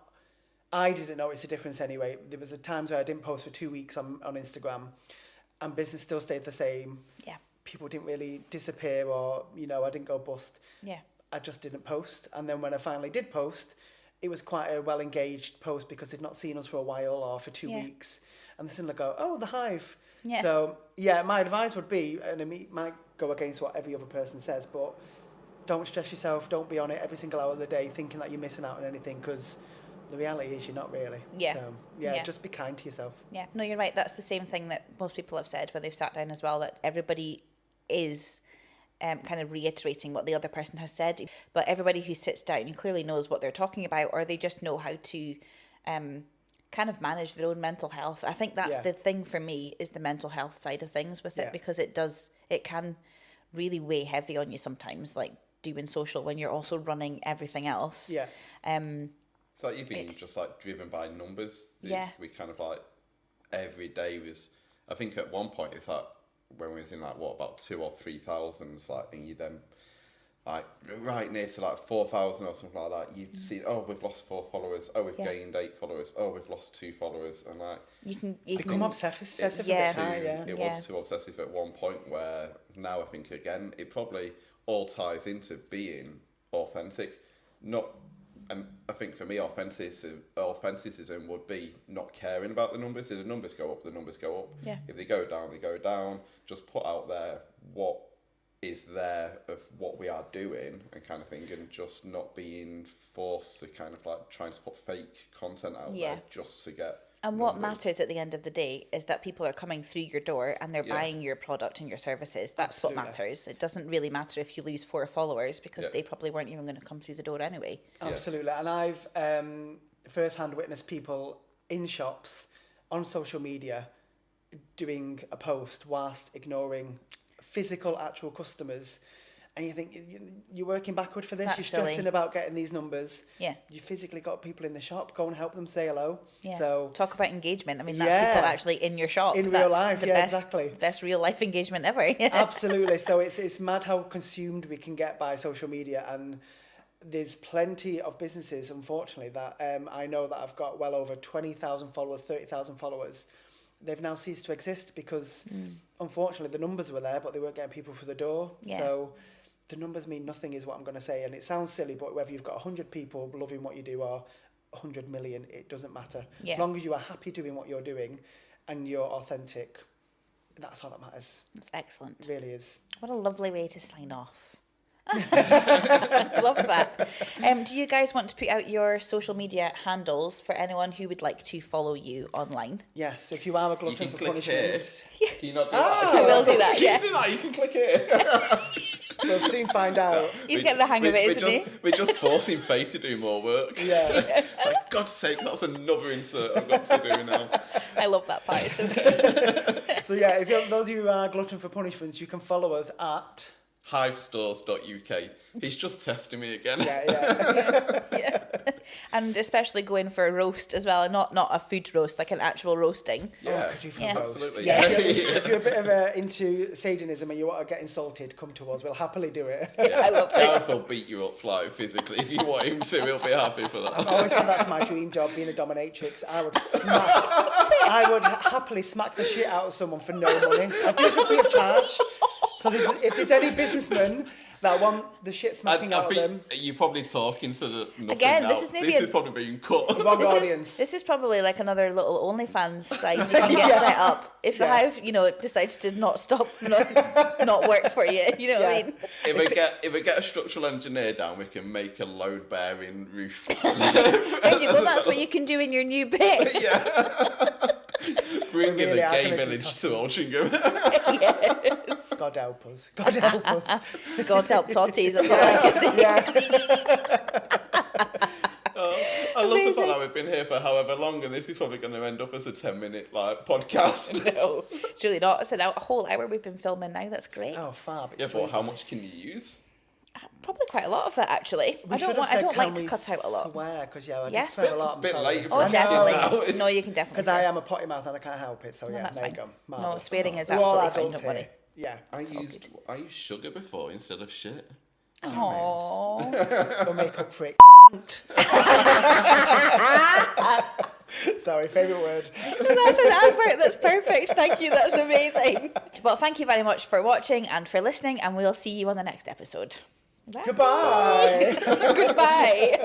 [SPEAKER 3] I didn't notice a difference anyway. There was times where I didn't post for 2 weeks on Instagram, and business still stayed the same. Yeah. People didn't really disappear or, I didn't go bust. Yeah. I just didn't post. And then when I finally did post... it was quite a well-engaged post because they'd not seen us for a while or for 2 weeks. And they suddenly go, oh, the Hive. Yeah. So, my advice would be, and it might go against what every other person says, but don't stress yourself. Don't be on it every single hour of the day thinking that you're missing out on anything because the reality is you're not really. Yeah. So, just be kind to yourself. Yeah.
[SPEAKER 2] No, you're right. That's the same thing that most people have said when they've sat down as well, that everybody is... kind of reiterating what the other person has said, but everybody who sits down clearly knows what they're talking about, or they just know how to kind of manage their own mental health. I think that's the thing for me, is the mental health side of things with it, because it can really weigh heavy on you sometimes, like doing social when you're also running everything else.
[SPEAKER 3] Yeah.
[SPEAKER 1] It's like you've been just like driven by numbers. We kind of like every day was, I think at one point it's like when we was in like about 2,000 or 3,000, like, and you then like right near to like 4,000 or something like that, you'd see, oh, we've lost 4 followers, oh, we've gained 8 followers, oh, we've lost 2 followers, and like
[SPEAKER 2] you can
[SPEAKER 3] become obsessive.
[SPEAKER 1] It was too obsessive at one point, where now I think again it probably all ties into being authentic. And I think for me, authenticism would be not caring about the numbers. If the numbers go up, the numbers go up.
[SPEAKER 2] Yeah.
[SPEAKER 1] If they go down, they go down. Just put out there what is there of what we are doing, and kind of thing, and just not being forced to kind of like trying to put fake content out there just to get.
[SPEAKER 2] And what matters at the end of the day is that people are coming through your door and they're buying your product and your services. That's what matters. It doesn't really matter if you lose 4 followers, because they probably weren't even going to come through the door anyway.
[SPEAKER 3] Absolutely. And I've first-hand witnessed people in shops on social media doing a post whilst ignoring physical, actual customers. And you think, you're working backward for this.
[SPEAKER 2] That's
[SPEAKER 3] you're stressing
[SPEAKER 2] silly.
[SPEAKER 3] About getting these numbers.
[SPEAKER 2] Yeah.
[SPEAKER 3] You physically got people in the shop. Go and help them, say hello.
[SPEAKER 2] Yeah.
[SPEAKER 3] So
[SPEAKER 2] talk about engagement. I mean, that's people actually in your shop.
[SPEAKER 3] In
[SPEAKER 2] that's
[SPEAKER 3] real life,
[SPEAKER 2] the
[SPEAKER 3] exactly.
[SPEAKER 2] Best real life engagement ever.
[SPEAKER 3] Absolutely. So it's mad how consumed we can get by social media. And there's plenty of businesses, unfortunately, that I know that I've got well over 20,000 followers, 30,000 followers. They've now ceased to exist because, unfortunately, the numbers were there, but they weren't getting people through the door.
[SPEAKER 2] Yeah.
[SPEAKER 3] So the numbers mean nothing is what I'm going to say. And it sounds silly, but whether you've got 100 people loving what you do or 100 million, it doesn't matter.
[SPEAKER 2] Yeah.
[SPEAKER 3] As long as you are happy doing what you're doing and you're authentic, that's all that matters.
[SPEAKER 2] That's excellent.
[SPEAKER 3] It really is.
[SPEAKER 2] What a lovely way to sign off. I love that. Do you guys want to put out your social media handles for anyone who would like to follow you online?
[SPEAKER 3] Yes, if you are a glutton for punishment.
[SPEAKER 1] Can you not do that?
[SPEAKER 2] I will do that,
[SPEAKER 1] You can do that, you can click it.
[SPEAKER 3] We'll soon find out.
[SPEAKER 2] He's getting the hang of it, isn't he?
[SPEAKER 1] We're just forcing Faye to do more work.
[SPEAKER 3] Yeah.
[SPEAKER 1] For God's sake, that's another insert I've got to do now.
[SPEAKER 2] I love that part, it's okay.
[SPEAKER 3] So yeah, if you're, those of you who are glutton for punishments, you can follow us at
[SPEAKER 1] hivestores.uk. He's just testing me again.
[SPEAKER 2] Yeah. And especially going for a roast as well, and not a food roast, like an actual roasting.
[SPEAKER 1] Yeah,
[SPEAKER 3] could you for
[SPEAKER 2] Yeah.
[SPEAKER 3] roast?
[SPEAKER 1] absolutely.
[SPEAKER 3] Yeah. If you're a bit of into Satanism and you want to get insulted, come to us. We'll happily do it.
[SPEAKER 2] I love
[SPEAKER 1] Gareth
[SPEAKER 2] this.
[SPEAKER 1] will beat you up like physically if you want him to. He'll be happy for
[SPEAKER 3] I've
[SPEAKER 1] that.
[SPEAKER 3] always said that's my dream job, being a dominatrix. I would happily smack the shit out of someone for no money. I'd do it for free of charge. So if there's any businessmen that want the shit smacking out of them,
[SPEAKER 1] you're probably talking to the nothing
[SPEAKER 2] Again,
[SPEAKER 1] now.
[SPEAKER 2] this is maybe
[SPEAKER 1] this is probably being cut.
[SPEAKER 3] wrong audience.
[SPEAKER 2] This is probably like another little OnlyFans site you can get set up. If the Hive, decides to not work for you, you know what I mean?
[SPEAKER 1] If we get a structural engineer down, we can make a load bearing roof.
[SPEAKER 2] There you go, that's what you can do in your new bit.
[SPEAKER 1] Bring in
[SPEAKER 3] really
[SPEAKER 1] the
[SPEAKER 3] are
[SPEAKER 1] gay
[SPEAKER 3] gonna do
[SPEAKER 1] village to Altrincham.
[SPEAKER 2] Yes.
[SPEAKER 3] God help us. God help us.
[SPEAKER 2] God help Totties, that's all I can say.
[SPEAKER 1] I love the fact that we've been here for however long, and this is probably going to end up as a 10-minute podcast.
[SPEAKER 2] No, it's really not. It's a whole hour we've been filming now, that's great.
[SPEAKER 3] Oh, fab.
[SPEAKER 1] Yeah, but how much can you use?
[SPEAKER 2] Probably quite a lot of that, actually. I don't like to cut out a lot.
[SPEAKER 3] Swear, because I
[SPEAKER 2] Yes.
[SPEAKER 3] did swear a lot. I'm
[SPEAKER 1] Bit
[SPEAKER 3] sorry.
[SPEAKER 1] late for
[SPEAKER 2] Oh,
[SPEAKER 1] us
[SPEAKER 2] definitely.
[SPEAKER 1] now.
[SPEAKER 2] No, you can definitely
[SPEAKER 3] Because I am a potty mouth and I can't help it. So
[SPEAKER 2] No,
[SPEAKER 3] yeah,
[SPEAKER 2] that's
[SPEAKER 3] there
[SPEAKER 2] fine.
[SPEAKER 3] you go.
[SPEAKER 2] No,
[SPEAKER 3] Marvellous.
[SPEAKER 2] swearing is
[SPEAKER 3] We're all
[SPEAKER 2] absolutely fine,
[SPEAKER 3] adults
[SPEAKER 2] don't worry.
[SPEAKER 3] here. Yeah.
[SPEAKER 1] I used sugar before instead of shit.
[SPEAKER 2] Aww.
[SPEAKER 3] We'll make up for it. Sorry, favourite word.
[SPEAKER 2] That's an advert. That's perfect. Thank you. That's amazing. Well, thank you very much for watching and for listening, and we'll see you on the next episode. Bye.
[SPEAKER 3] Goodbye.
[SPEAKER 2] Goodbye.